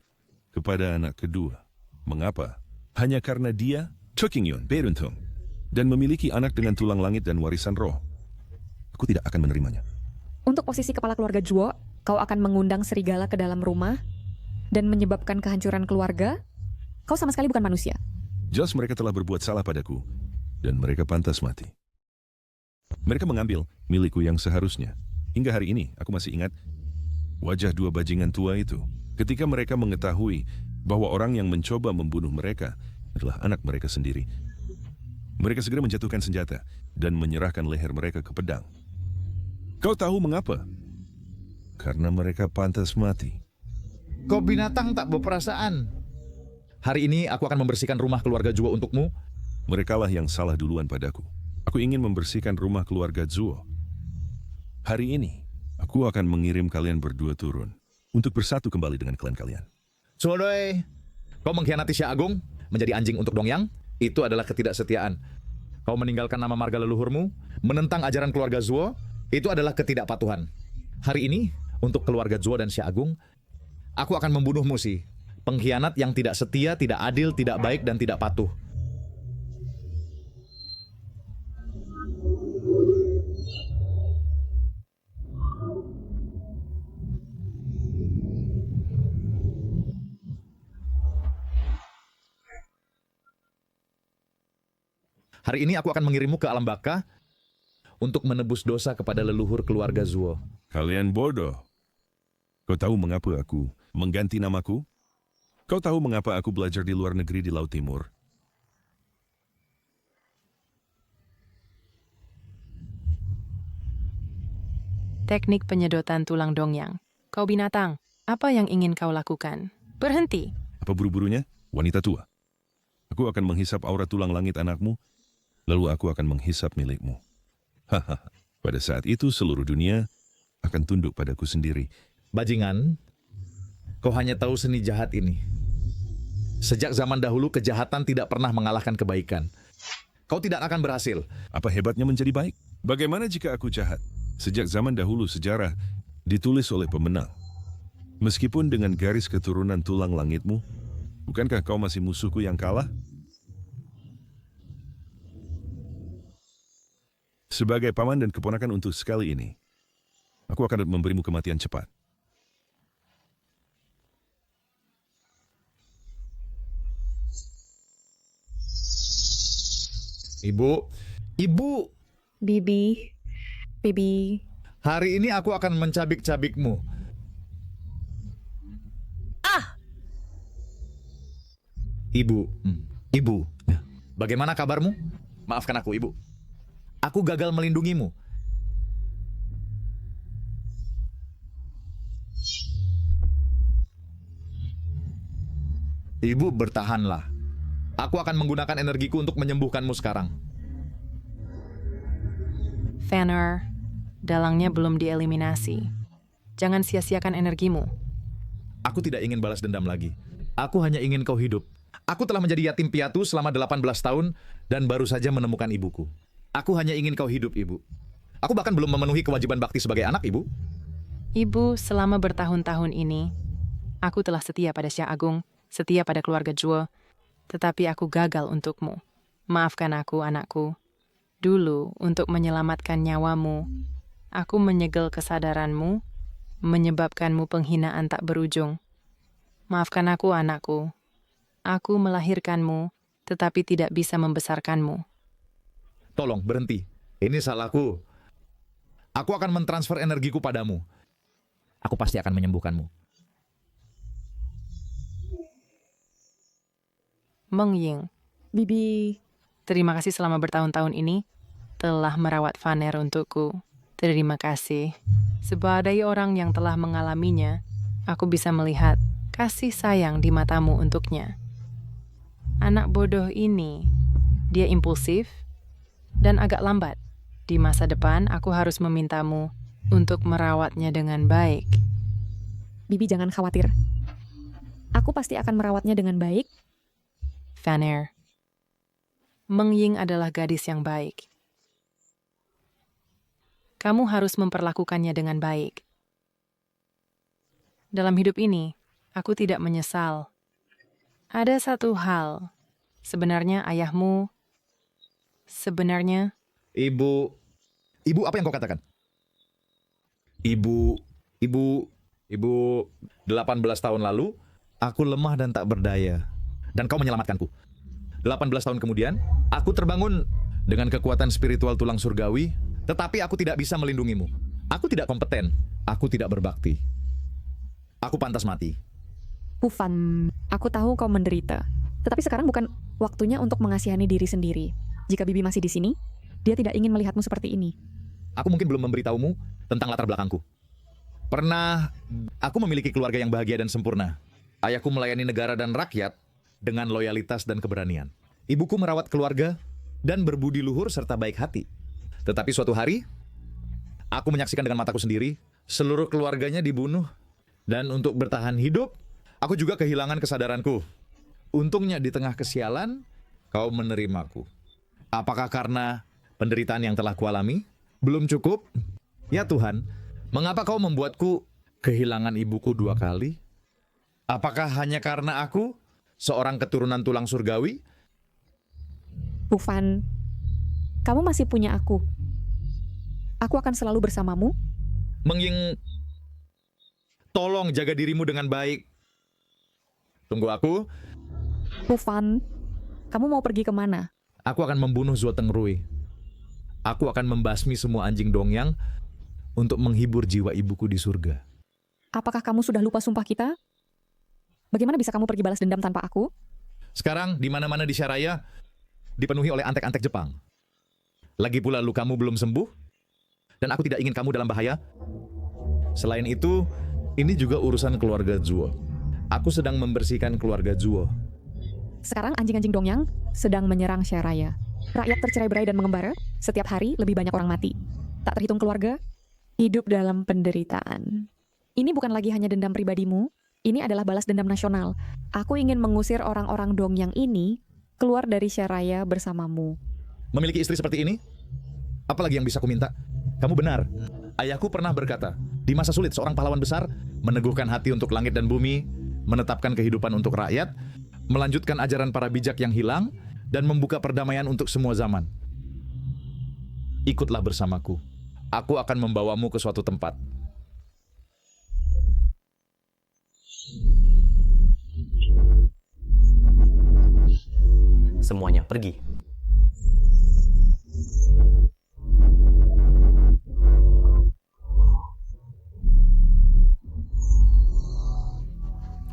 kepada anak kedua. Mengapa? Hanya karena dia, Chokingyun beruntung, dan memiliki anak dengan tulang langit dan warisan roh. Aku tidak akan menerimanya. Untuk posisi kepala keluarga Zuo, kau akan mengundang serigala ke dalam rumah dan menyebabkan kehancuran keluarga? Kau sama sekali bukan manusia. Jelas mereka telah berbuat salah padaku, dan mereka pantas mati. Mereka mengambil milikku yang seharusnya. Hingga hari ini, aku masih ingat wajah dua bajingan tua itu. Ketika mereka mengetahui bahwa orang yang mencoba membunuh mereka adalah anak mereka sendiri. Mereka segera menjatuhkan senjata dan menyerahkan leher mereka ke pedang. Kau tahu mengapa? Karena mereka pantas mati. Kau binatang tak berperasaan. Hari ini aku akan membersihkan rumah keluarga Zuo untukmu. Merekalah yang salah duluan padaku. Aku ingin membersihkan rumah keluarga Zuo. Hari ini, aku akan mengirim kalian berdua turun untuk bersatu kembali dengan klan kalian. Sodoi, kau mengkhianati Xia Agung, menjadi anjing untuk Dongyang, itu adalah ketidaksetiaan. Kau meninggalkan nama marga leluhurmu, menentang ajaran keluarga Zuo, itu adalah ketidakpatuhan. Hari ini, untuk keluarga Zuo dan Xia Agung, aku akan membunuhmu sih. Pengkhianat yang tidak setia, tidak adil, tidak baik, dan tidak patuh. Hari ini aku akan mengirimmu ke alam baka untuk menebus dosa kepada leluhur keluarga Zuo. Kalian bodoh. Kau tahu mengapa aku mengganti namaku? Kau tahu mengapa aku belajar di luar negeri di Laut Timur? Teknik penyedotan tulang Dongyang. Kau binatang, apa yang ingin kau lakukan? Berhenti. Apa buru-burunya? Wanita tua. Aku akan menghisap aura tulang langit anakmu, lalu aku akan menghisap milikmu. Hahaha. Pada saat itu seluruh dunia akan tunduk padaku sendiri. Bajingan, kau hanya tahu seni jahat ini. Sejak zaman dahulu kejahatan tidak pernah mengalahkan kebaikan. Kau tidak akan berhasil. Apa hebatnya menjadi baik? Bagaimana jika aku jahat? Sejak zaman dahulu sejarah ditulis oleh pemenang. Meskipun dengan garis keturunan tulang langitmu, bukankah kau masih musuhku yang kalah? Sebagai paman dan keponakan untuk sekali ini, aku akan memberimu kematian cepat. Ibu, Bibi, hari ini aku akan mencabik-cabikmu. Ibu, bagaimana kabarmu? Maafkan aku, Ibu. Aku gagal melindungimu. Ibu, bertahanlah. Aku akan menggunakan energiku untuk menyembuhkanmu sekarang. Fanner, dalangnya belum dieliminasi. Jangan sia-siakan energimu. Aku tidak ingin balas dendam lagi. Aku hanya ingin kau hidup. Aku telah menjadi yatim piatu selama 18 tahun dan baru saja menemukan ibuku. Aku hanya ingin kau hidup, Ibu. Aku bahkan belum memenuhi kewajiban bakti sebagai anak, Ibu. Ibu, selama bertahun-tahun ini, aku telah setia pada Xia Agung, setia pada keluarga Zuo, tetapi aku gagal untukmu. Maafkan aku, anakku. Dulu, untuk menyelamatkan nyawamu, aku menyegel kesadaranmu, menyebabkanmu penghinaan tak berujung. Maafkan aku, anakku. Aku melahirkanmu, tetapi tidak bisa membesarkanmu. Tolong, berhenti. Ini salahku. Aku akan mentransfer energiku padamu. Aku pasti akan menyembuhkanmu. Meng Ying. Bibi. Terima kasih selama bertahun-tahun ini telah merawat Fanner untukku. Terima kasih. Sebagai orang yang telah mengalaminya, aku bisa melihat kasih sayang di matamu untuknya. Anak bodoh ini, dia impulsif dan agak lambat. Di masa depan, aku harus memintamu untuk merawatnya dengan baik. Bibi jangan khawatir. Aku pasti akan merawatnya dengan baik. Fanner, Meng Ying adalah gadis yang baik. Kamu harus memperlakukannya dengan baik. Dalam hidup ini, aku tidak menyesal. Ada satu hal. Sebenarnya ayahmu... Sebenarnya... Ibu, apa yang kau katakan? Ibu, 18 tahun lalu, aku lemah dan tak berdaya. Dan kau menyelamatkanku. 18 tahun kemudian, aku terbangun dengan kekuatan spiritual tulang surgawi, tetapi aku tidak bisa melindungimu. Aku tidak kompeten, aku tidak berbakti. Aku pantas mati. Pufan, aku tahu kau menderita. Tetapi sekarang bukan waktunya untuk mengasihani diri sendiri. Jika Bibi masih di sini, dia tidak ingin melihatmu seperti ini. Aku mungkin belum memberitahumu tentang latar belakangku. Pernah aku memiliki keluarga yang bahagia dan sempurna. Ayahku melayani negara dan rakyat dengan loyalitas dan keberanian. Ibuku merawat keluarga dan berbudi luhur serta baik hati. Tetapi suatu hari, aku menyaksikan dengan mataku sendiri, seluruh keluarganya dibunuh. Dan untuk bertahan hidup, aku juga kehilangan kesadaranku. Untungnya di tengah kesialan, kau menerimaku. Apakah karena penderitaan yang telah kualami? Belum cukup? Ya Tuhan, mengapa kau membuatku kehilangan ibuku 2 kali? Apakah hanya karena aku, seorang keturunan tulang surgawi? Pufan, kamu masih punya aku. Aku akan selalu bersamamu. Tolong jaga dirimu dengan baik. Tunggu aku. Pufan, kamu mau pergi kemana? Aku akan membunuh Zuo Tengrui. Aku akan membasmi semua anjing Dongyang untuk menghibur jiwa ibuku di surga. Apakah kamu sudah lupa sumpah kita? Bagaimana bisa kamu pergi balas dendam tanpa aku? Sekarang di mana-mana di Syaraya dipenuhi oleh antek-antek Jepang. Lagi pula lukamu belum sembuh dan aku tidak ingin kamu dalam bahaya. Selain itu, ini juga urusan keluarga Zuo. Aku sedang membersihkan keluarga Zuo. Sekarang anjing-anjing Dongyang sedang menyerang Syaraya. Rakyat tercerai-berai dan mengembara. Setiap hari lebih banyak orang mati. Tak terhitung keluarga, hidup dalam penderitaan. Ini bukan lagi hanya dendam pribadimu. Ini adalah balas dendam nasional. Aku ingin mengusir orang-orang Dongyang ini keluar dari Syaraya bersamamu. Memiliki istri seperti ini? Apalagi yang bisa kuminta? Kamu benar. Ayahku pernah berkata, di masa sulit seorang pahlawan besar meneguhkan hati untuk langit dan bumi, menetapkan kehidupan untuk rakyat, melanjutkan ajaran para bijak yang hilang, dan membuka perdamaian untuk semua zaman. Ikutlah bersamaku. Aku akan membawamu ke suatu tempat. Semuanya pergi.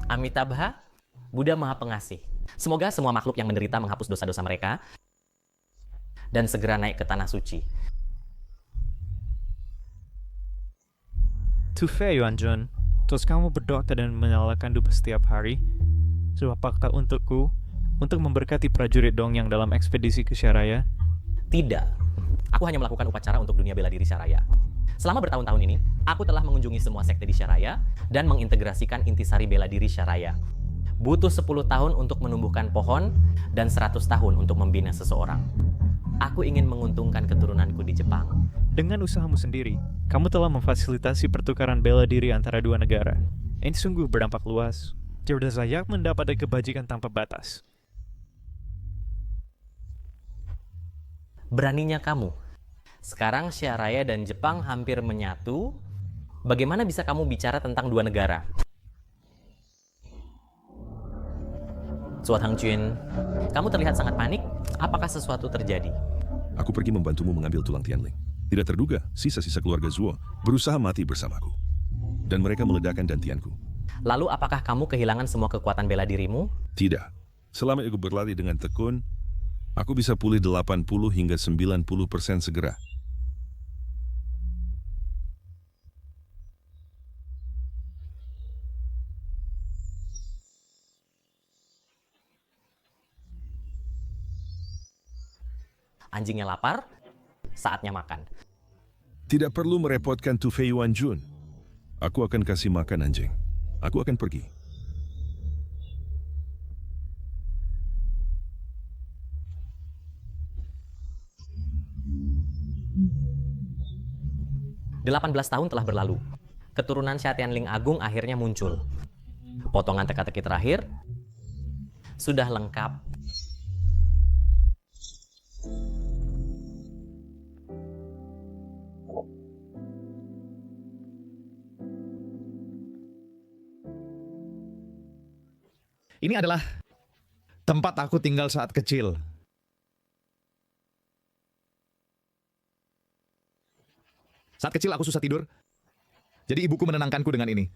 Amitabha, Buddha Maha Pengasih. Semoga semua makhluk yang menderita menghapus dosa-dosa mereka dan segera naik ke tanah suci. Tufei Yuanjun, terus kamu berdoa dan menyalakan dupa setiap hari? Sebuah fakta untukku untuk memberkati prajurit Dongyang dalam ekspedisi ke Syaraya? Tidak. Aku hanya melakukan upacara untuk dunia bela diri Syaraya. Selama bertahun-tahun ini, aku telah mengunjungi semua sekte di Syaraya dan mengintegrasikan intisari bela diri Syaraya. Butuh 10 tahun untuk menumbuhkan pohon dan 100 tahun untuk membina seseorang. Aku ingin menguntungkan keturunanku di Jepang. Dengan usahamu sendiri, kamu telah memfasilitasi pertukaran bela diri antara dua negara. Ini sungguh berdampak luas. Tidak layak mendapat kebajikan tanpa batas. Beraninya kamu. Sekarang Syaraya dan Jepang hampir menyatu. Bagaimana bisa kamu bicara tentang dua negara? Suat Hangjun, kamu terlihat sangat panik. Apakah sesuatu terjadi? Aku pergi membantumu mengambil tulang Tianling. Tidak terduga, sisa-sisa keluarga Zuo berusaha mati bersamaku. Dan mereka meledakkan dantianku. Lalu apakah kamu kehilangan semua kekuatan bela dirimu? Tidak. Selama aku berlatih dengan tekun, aku bisa pulih 80 hingga 90% segera. Anjingnya lapar, saatnya makan. Tidak perlu merepotkan Tufei Yuanjun. Aku akan kasih makan anjing. Aku akan pergi. Delapan 18 tahun telah berlalu. Keturunan Xia Tianling Agung akhirnya muncul. Potongan teka-teki terakhir sudah lengkap. Ini adalah Tempat aku tinggal saat kecil. Saat kecil aku susah tidur. Jadi ibuku menenangkanku dengan ini.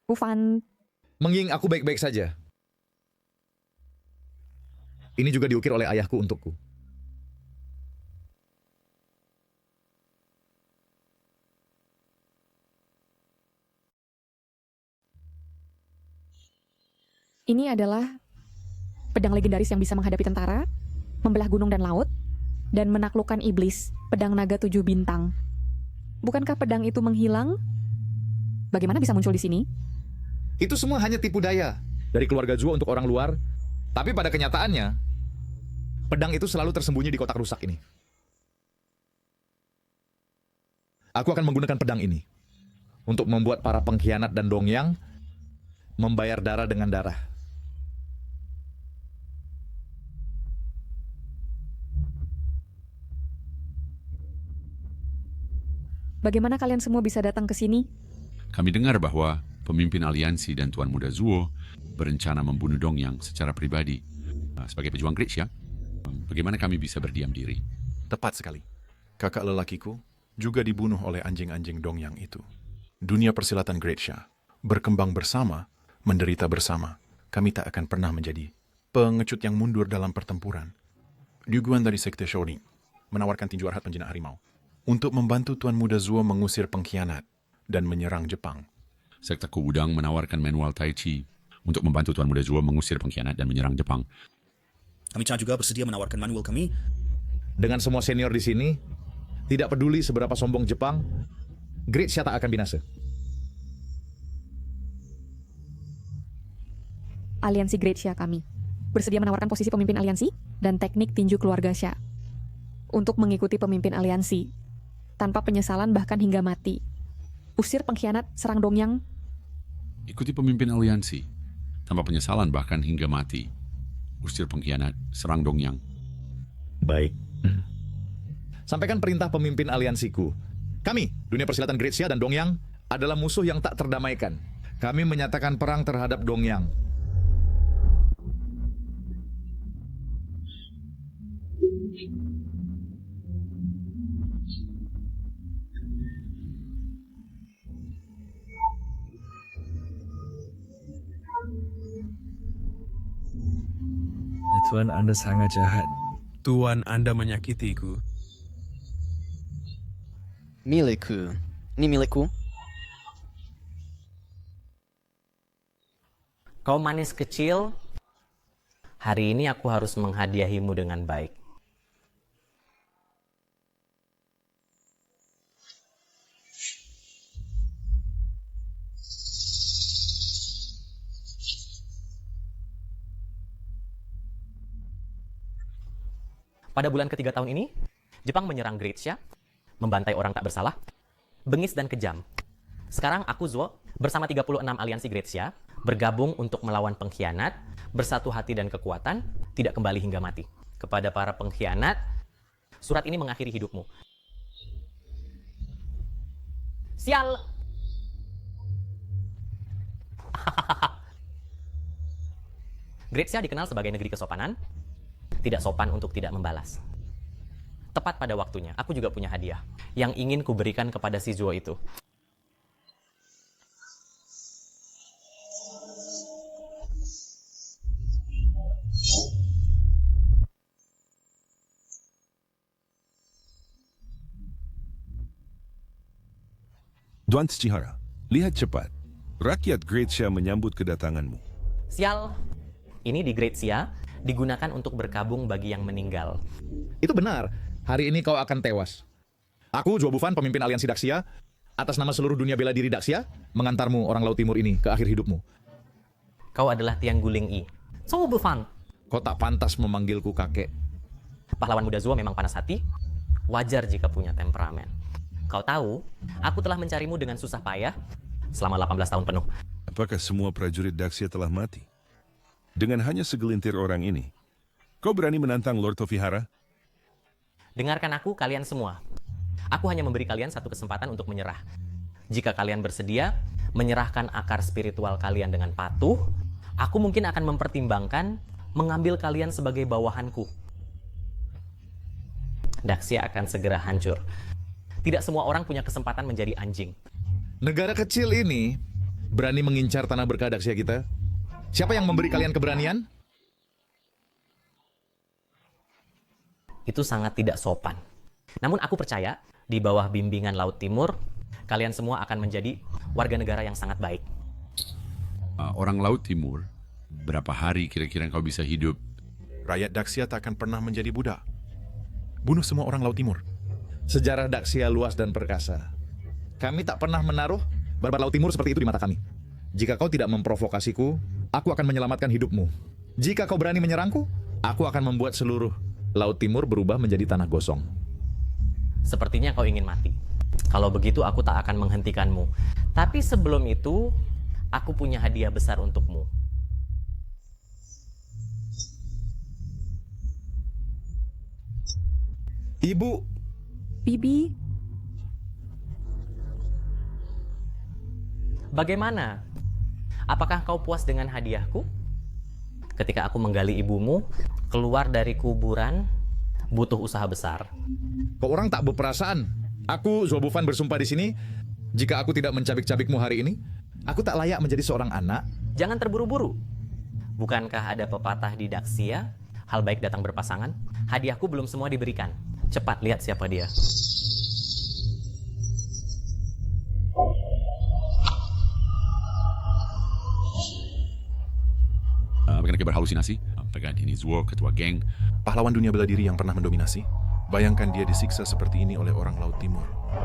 Ufan, Mengying, aku baik-baik saja. Ini juga diukir oleh ayahku untukku. ini adalah pedang legendaris yang bisa menghadapi tentara, membelah gunung dan laut, dan menaklukkan iblis, pedang naga 7 bintang. Bukankah pedang itu menghilang? Bagaimana bisa muncul di sini? Itu semua hanya tipu daya dari keluarga Zuo untuk orang luar. Tapi pada kenyataannya, pedang itu selalu tersembunyi di kotak rusak ini. Aku akan menggunakan pedang ini untuk membuat para pengkhianat dan Dongyang membayar darah dengan darah. Bagaimana kalian semua bisa datang ke sini? Kami dengar bahwa pemimpin aliansi dan Tuan Muda Zuo berencana membunuh Dongyang secara pribadi. Sebagai pejuang Grisha, bagaimana kami bisa berdiam diri? Tepat sekali. Kakak lelakiku juga dibunuh oleh anjing-anjing Dongyang itu. Dunia persilatan Grisha berkembang bersama, menderita bersama. Kami tak akan pernah menjadi pengecut yang mundur dalam pertempuran. Duguan dari Sekte Shorin menawarkan tinju arhat penjinak harimau untuk membantu Tuan Muda Zuo mengusir pengkhianat dan menyerang Jepang. Sekte Kowudang menawarkan manual Tai Chi untuk membantu Tuan Muda Zuo mengusir pengkhianat dan menyerang Jepang. Kami Cha juga bersedia menawarkan manual kami. Dengan semua senior di sini, tidak peduli seberapa sombong Jepang, Grisha tak akan binasa. Aliansi Grisha kami bersedia menawarkan posisi pemimpin aliansi dan teknik tinju keluarga Sha untuk mengikuti pemimpin aliansi tanpa penyesalan bahkan hingga mati. Usir pengkhianat, serang Dongyang. Ikuti pemimpin aliansi tanpa penyesalan bahkan hingga mati. Usir pengkhianat, serang Dongyang. Baik. Sampaikan perintah pemimpin aliansiku. Kami, dunia persilatan Grisha dan Dongyang, adalah musuh yang tak terdamaikan. Kami menyatakan perang terhadap Dongyang. Tuan, Anda sangat jahat. Tuan, Anda menyakitiku. Milikku. Ini milikku. Kau manis kecil, hari ini aku harus menghadiahimu dengan baik. Pada bulan ketiga tahun ini, Jepang menyerang Grisha, membantai orang tak bersalah, bengis dan kejam. Sekarang aku Zuo bersama 36 aliansi Grisha bergabung untuk melawan pengkhianat, bersatu hati dan kekuatan, tidak kembali hingga mati. Kepada para pengkhianat, surat ini mengakhiri hidupmu. Sial! Grisha dikenal sebagai negeri kesopanan, tidak sopan untuk tidak membalas. Tepat pada waktunya, aku juga punya hadiah yang ingin kuberikan kepada si Zuo itu. Tuan Tsuchihara, lihat cepat. Rakyat Grisha menyambut kedatanganmu. Sial, ini di Grisha digunakan untuk berkabung bagi yang meninggal. Itu benar. Hari ini kau akan tewas. Aku, Zuo Bufan, pemimpin aliansi Daxia, atas nama seluruh dunia bela diri Daxia, mengantarmu orang Laut Timur ini ke akhir hidupmu. Kau adalah Tiang Guling I. Zuo Bufan. Kau tak pantas memanggilku kakek. Pahlawan muda Zuo memang panas hati. Wajar jika punya temperamen. Kau tahu, aku telah mencarimu dengan susah payah selama 18 tahun penuh. Apakah semua prajurit Daxia telah mati? Dengan hanya segelintir orang ini, kau berani menantang Lord Tofihara? Dengarkan aku, kalian semua. Aku hanya memberi kalian satu kesempatan untuk menyerah. Jika kalian bersedia, menyerahkan akar spiritual kalian dengan patuh, Aku mungkin akan mempertimbangkan mengambil kalian sebagai bawahanku. Daxia akan segera hancur. Tidak semua orang punya kesempatan menjadi anjing. Negara kecil ini berani mengincar tanah berkah Daxia kita? Siapa yang memberi kalian keberanian? Itu sangat tidak sopan. Namun aku percaya, di bawah bimbingan Laut Timur, kalian semua akan menjadi warga negara yang sangat baik. Orang Laut Timur, berapa hari kira-kira kau bisa hidup? Rakyat Daxia tak akan pernah menjadi budak. Bunuh semua orang Laut Timur. Sejarah Daxia luas dan perkasa. Kami tak pernah menaruh barbar Laut Timur seperti itu di mata kami. Jika kau tidak memprovokasiku, aku akan menyelamatkan hidupmu. Jika kau berani menyerangku, aku akan membuat seluruh Laut Timur berubah menjadi tanah gosong. Sepertinya kau ingin mati. Kalau begitu aku tak akan menghentikanmu. Tapi sebelum itu, aku punya hadiah besar untukmu. Ibu. Bibi. Bagaimana? Apakah kau puas dengan hadiahku? Ketika aku menggali ibumu, keluar dari kuburan, butuh usaha besar. Kau orang tak berperasaan. Aku, Zuobufan, bersumpah di sini, jika aku tidak mencabik-cabikmu hari ini, aku tak layak menjadi seorang anak. Jangan terburu-buru. Bukankah ada pepatah di Daxia, hal baik datang berpasangan? Hadiahku belum semua diberikan. Cepat, lihat siapa dia. Bukan berhalusinasi? Pegan ini Zuo, ketua geng. Pahlawan dunia bela diri yang pernah mendominasi. Bayangkan dia disiksa seperti ini oleh orang Laut Timur.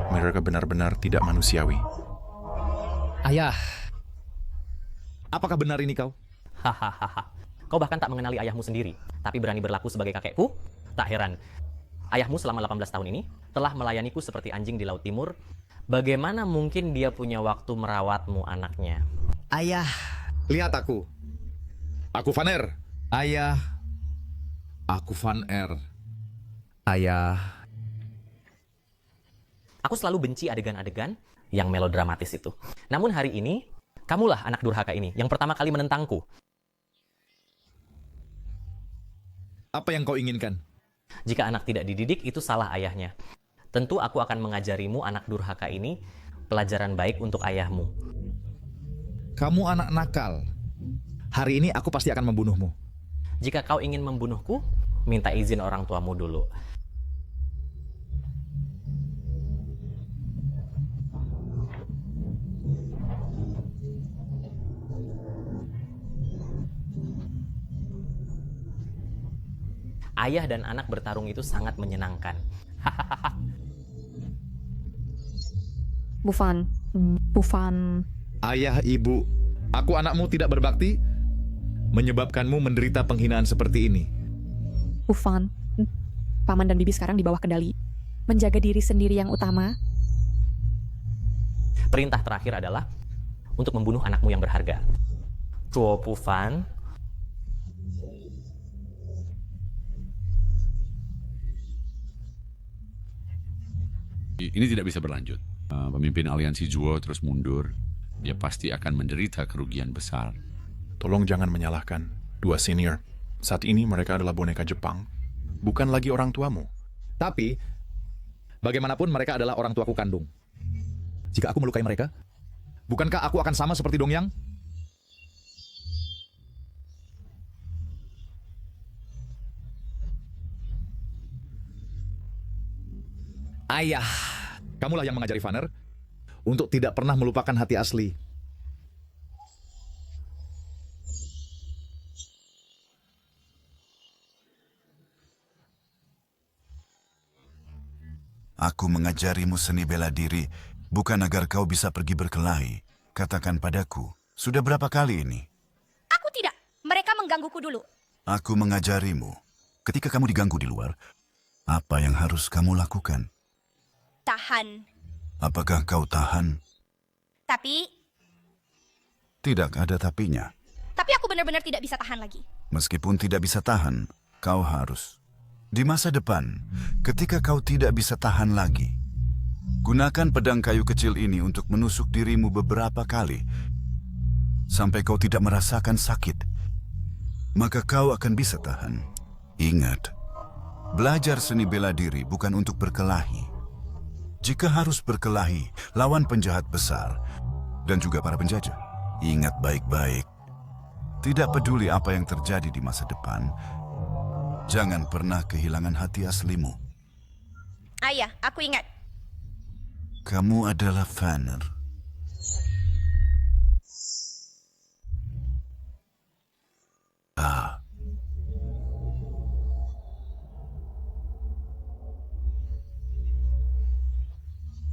Mereka benar-benar tidak manusiawi. Ayah, apakah benar ini kau? Hahaha. Kau bahkan tak mengenali ayahmu sendiri, tapi berani berlaku sebagai kakekku? Tak heran. Ayahmu selama 18 tahun ini telah melayaniku seperti anjing di Laut Timur. Bagaimana mungkin dia punya waktu merawatmu, anaknya? Ayah. Lihat aku. Aku Van Er. Ayah. Aku Van Er. Ayah. Aku selalu benci adegan-adegan yang melodramatis itu. Namun hari ini, kamulah anak durhaka ini yang pertama kali menentangku. Apa yang kau inginkan? Jika anak tidak dididik, itu salah ayahnya. Tentu aku akan mengajarimu, anak durhaka ini, pelajaran baik untuk ayahmu. Kamu anak nakal. Hari ini aku pasti akan membunuhmu. Jika kau ingin membunuhku, minta izin orang tuamu dulu. Ayah dan anak bertarung itu sangat menyenangkan. Bufan. Ayah, ibu, aku anakmu tidak berbakti, menyebabkanmu menderita penghinaan seperti ini. Bufan, paman dan bibi sekarang di bawah kendali. Menjaga diri sendiri yang utama. Perintah terakhir adalah untuk membunuh anakmu yang berharga. Zuobufan. Ini tidak bisa berlanjut. Pemimpin aliansi Zuo terus mundur. Dia pasti akan menderita kerugian besar. Tolong jangan menyalahkan dua senior. Saat ini mereka adalah boneka Jepang, bukan lagi orang tuamu. Tapi, bagaimanapun mereka adalah orang tuaku kandung. Jika aku melukai mereka, bukankah aku akan sama seperti Dongyang? Ayah, kamulah yang mengajari Van Er untuk tidak pernah melupakan hati asli. Aku mengajarimu seni bela diri, bukan agar kau bisa pergi berkelahi. Katakan padaku, sudah berapa kali ini? Aku tidak. Mereka menggangguku dulu. Aku mengajarimu. Ketika kamu diganggu di luar, apa yang harus kamu lakukan? Tahan. Apakah kau tahan? Tapi Tidak ada tapinya. aku benar-benar tidak bisa tahan lagi. Meskipun tidak bisa tahan, kau harus. Di masa depan, ketika kau tidak bisa tahan lagi, gunakan pedang kayu kecil ini untuk menusuk dirimu beberapa kali. sampai kau tidak merasakan sakit, maka kau akan bisa tahan. Ingat, belajar seni bela diri bukan untuk berkelahi. Jika harus berkelahi, lawan penjahat besar dan juga para penjajah. Ingat baik-baik, tidak peduli apa yang terjadi di masa depan, jangan pernah kehilangan hati aslimu. Ayah, aku ingat. Kamu adalah Vanner. Ah.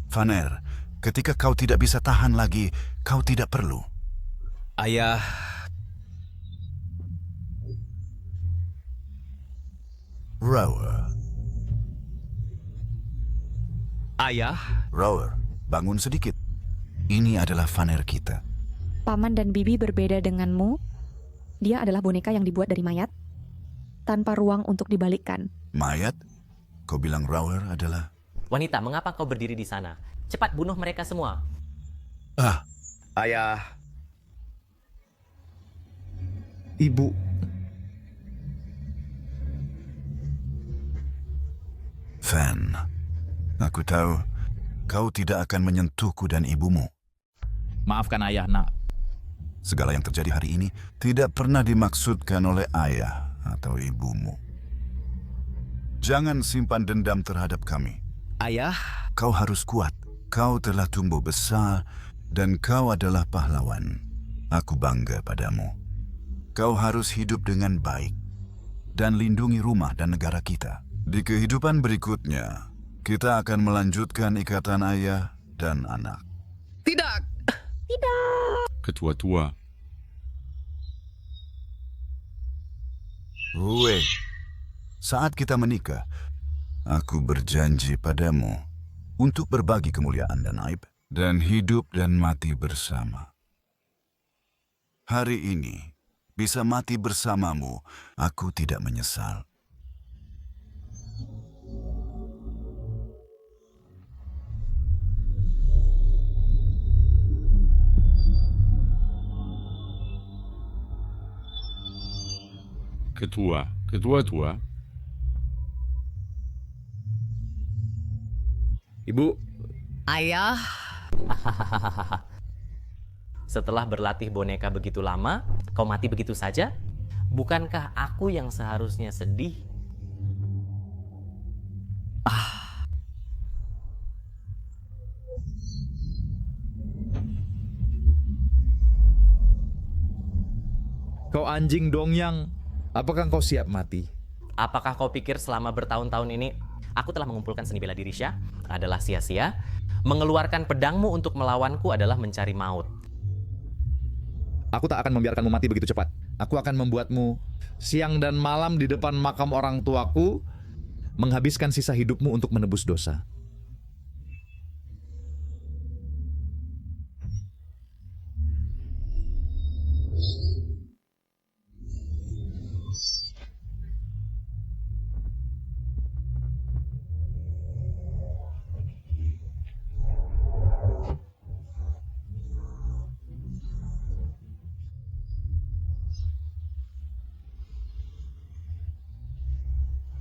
Vanner, ketika kau tidak bisa tahan lagi, kau tidak perlu. Ayah, Rower. Ayah. Rower, bangun sedikit. Ini adalah Vanner kita. Paman dan Bibi berbeda denganmu. Dia adalah boneka yang dibuat dari mayat, tanpa ruang untuk dibalikkan. Mayat? Kau bilang Rower adalah... Wanita, mengapa kau berdiri di sana? Cepat bunuh mereka semua. Ah. Ayah. Ibu. Van, aku tahu kau tidak akan menyentuhku dan ibumu. Maafkan ayah, nak. Segala yang terjadi hari ini tidak pernah dimaksudkan oleh ayah atau ibumu. Jangan simpan dendam terhadap kami. Ayah. Kau harus kuat. Kau telah tumbuh besar dan kau adalah pahlawan. Aku bangga padamu. Kau harus hidup dengan baik dan lindungi rumah dan negara kita. Di kehidupan berikutnya, kita akan melanjutkan ikatan ayah dan anak. Tidak. Tidak. Ketua tua. Rue, saat kita menikah, aku berjanji padamu untuk berbagi kemuliaan dan aib dan hidup dan mati bersama. Hari ini, bisa mati bersamamu, aku tidak menyesal. Ketua tua. Ibu. Ayah. Setelah berlatih boneka begitu lama, kau mati begitu saja? Bukankah aku yang seharusnya sedih? Kau anjing dongyang, apakah kau siap mati? Apakah kau pikir selama bertahun-tahun ini aku telah mengumpulkan seni bela diri Syah adalah sia-sia? Mengeluarkan pedangmu untuk melawanku adalah mencari maut. Aku tak akan membiarkanmu mati begitu cepat. Aku akan membuatmu siang dan malam di depan makam orang tuaku, menghabiskan sisa hidupmu untuk menebus dosa.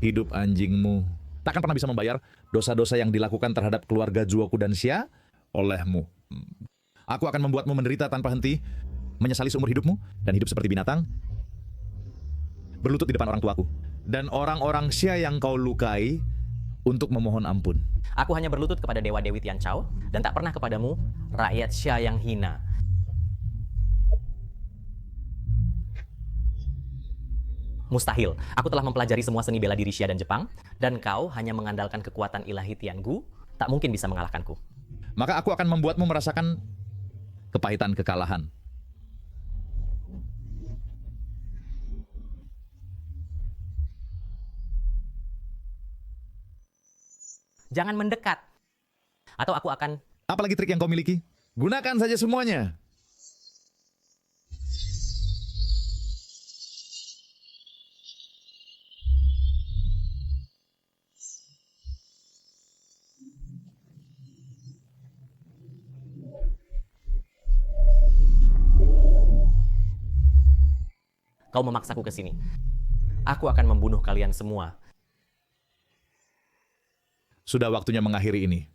Hidup anjingmu takkan pernah bisa membayar dosa-dosa yang dilakukan terhadap keluarga Zuoku dan Xia olehmu. Aku akan membuatmu menderita tanpa henti, menyesali seumur hidupmu, dan hidup seperti binatang, berlutut di depan orang tuaku. Dan orang-orang Xia yang kau lukai untuk memohon ampun. Aku hanya berlutut kepada Dewa Dewi Tian Chao dan tak pernah kepadamu, rakyat Xia yang hina. Mustahil. Aku telah mempelajari semua seni bela diri Xia dan Jepang, dan kau hanya mengandalkan kekuatan ilahi Tiangu, tak mungkin bisa mengalahkanku. Maka aku akan membuatmu merasakan kepahitan kekalahan. Jangan mendekat, atau aku akan... Apalagi trik yang kau miliki? Gunakan saja semuanya. Kau memaksaku ke sini. Aku akan membunuh kalian semua. Sudah waktunya mengakhiri ini.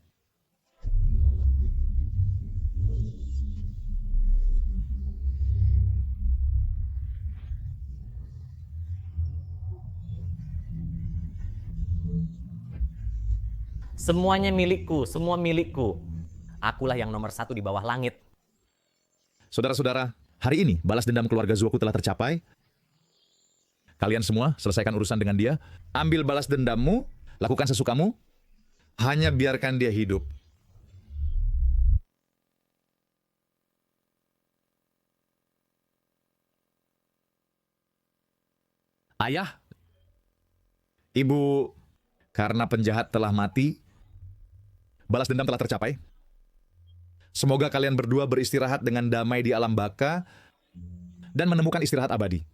Semuanya milikku, semua milikku. Akulah yang nomor 1 di bawah langit. Saudara-saudara, hari ini balas dendam keluarga Zuoku telah tercapai. Kalian semua selesaikan urusan dengan dia. Ambil balas dendammu, lakukan sesukamu. Hanya biarkan dia hidup. Ayah, Ibu, karena penjahat telah mati, balas dendam telah tercapai. Semoga kalian berdua beristirahat dengan damai di alam baka dan menemukan istirahat abadi.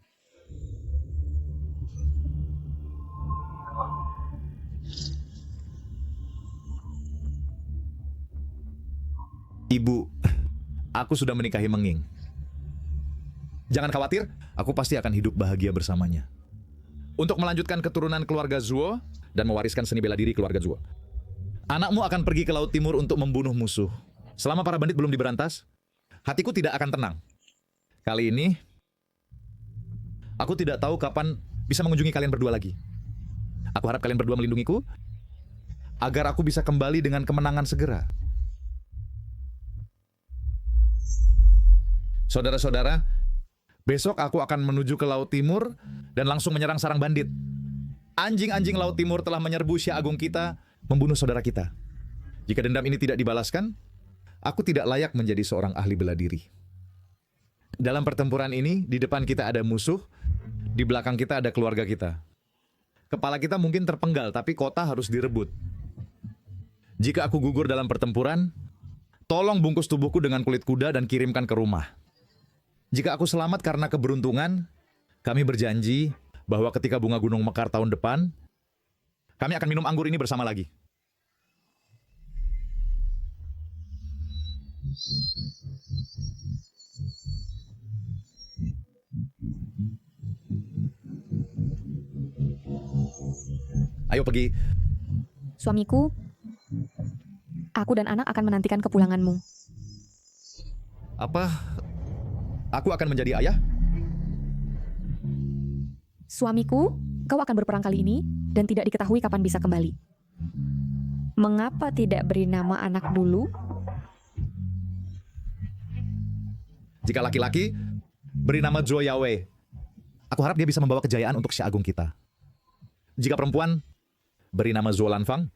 Ibu, aku sudah menikahi Menging. Jangan khawatir, aku pasti akan hidup bahagia bersamanya. Untuk melanjutkan keturunan keluarga Zuo dan mewariskan seni bela diri keluarga Zuo. Anakmu akan pergi ke Laut Timur untuk membunuh musuh. Selama para bandit belum diberantas, hatiku tidak akan tenang. Kali ini, aku tidak tahu kapan bisa mengunjungi kalian berdua lagi. Aku harap kalian berdua melindungiku, agar aku bisa kembali dengan kemenangan segera. Saudara-saudara, besok aku akan menuju ke Laut Timur dan langsung menyerang sarang bandit. Anjing-anjing Laut Timur telah menyerbu Sya Agung kita, membunuh saudara kita. Jika dendam ini tidak dibalaskan, aku tidak layak menjadi seorang ahli bela diri. Dalam pertempuran ini, di depan kita ada musuh, di belakang kita ada keluarga kita. Kepala kita mungkin terpenggal, tapi kota harus direbut. Jika aku gugur dalam pertempuran, tolong bungkus tubuhku dengan kulit kuda dan kirimkan ke rumah. Jika aku selamat karena keberuntungan, kami berjanji bahwa ketika bunga gunung mekar tahun depan, kami akan minum anggur ini bersama lagi. Ayo pergi. Suamiku, aku dan anak akan menantikan kepulanganmu. Apa? Aku akan menjadi ayah? Suamiku, kau akan berperang kali ini dan tidak diketahui kapan bisa kembali. Mengapa tidak beri nama anak dulu? Jika laki-laki, beri nama Zhuo Yaowei. Aku harap dia bisa membawa kejayaan untuk Sya Agung kita. Jika perempuan, beri nama Zhuo Lanfang.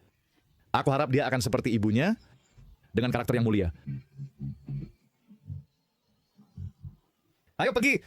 Aku harap dia akan seperti ibunya dengan karakter yang mulia. Ayo pergi.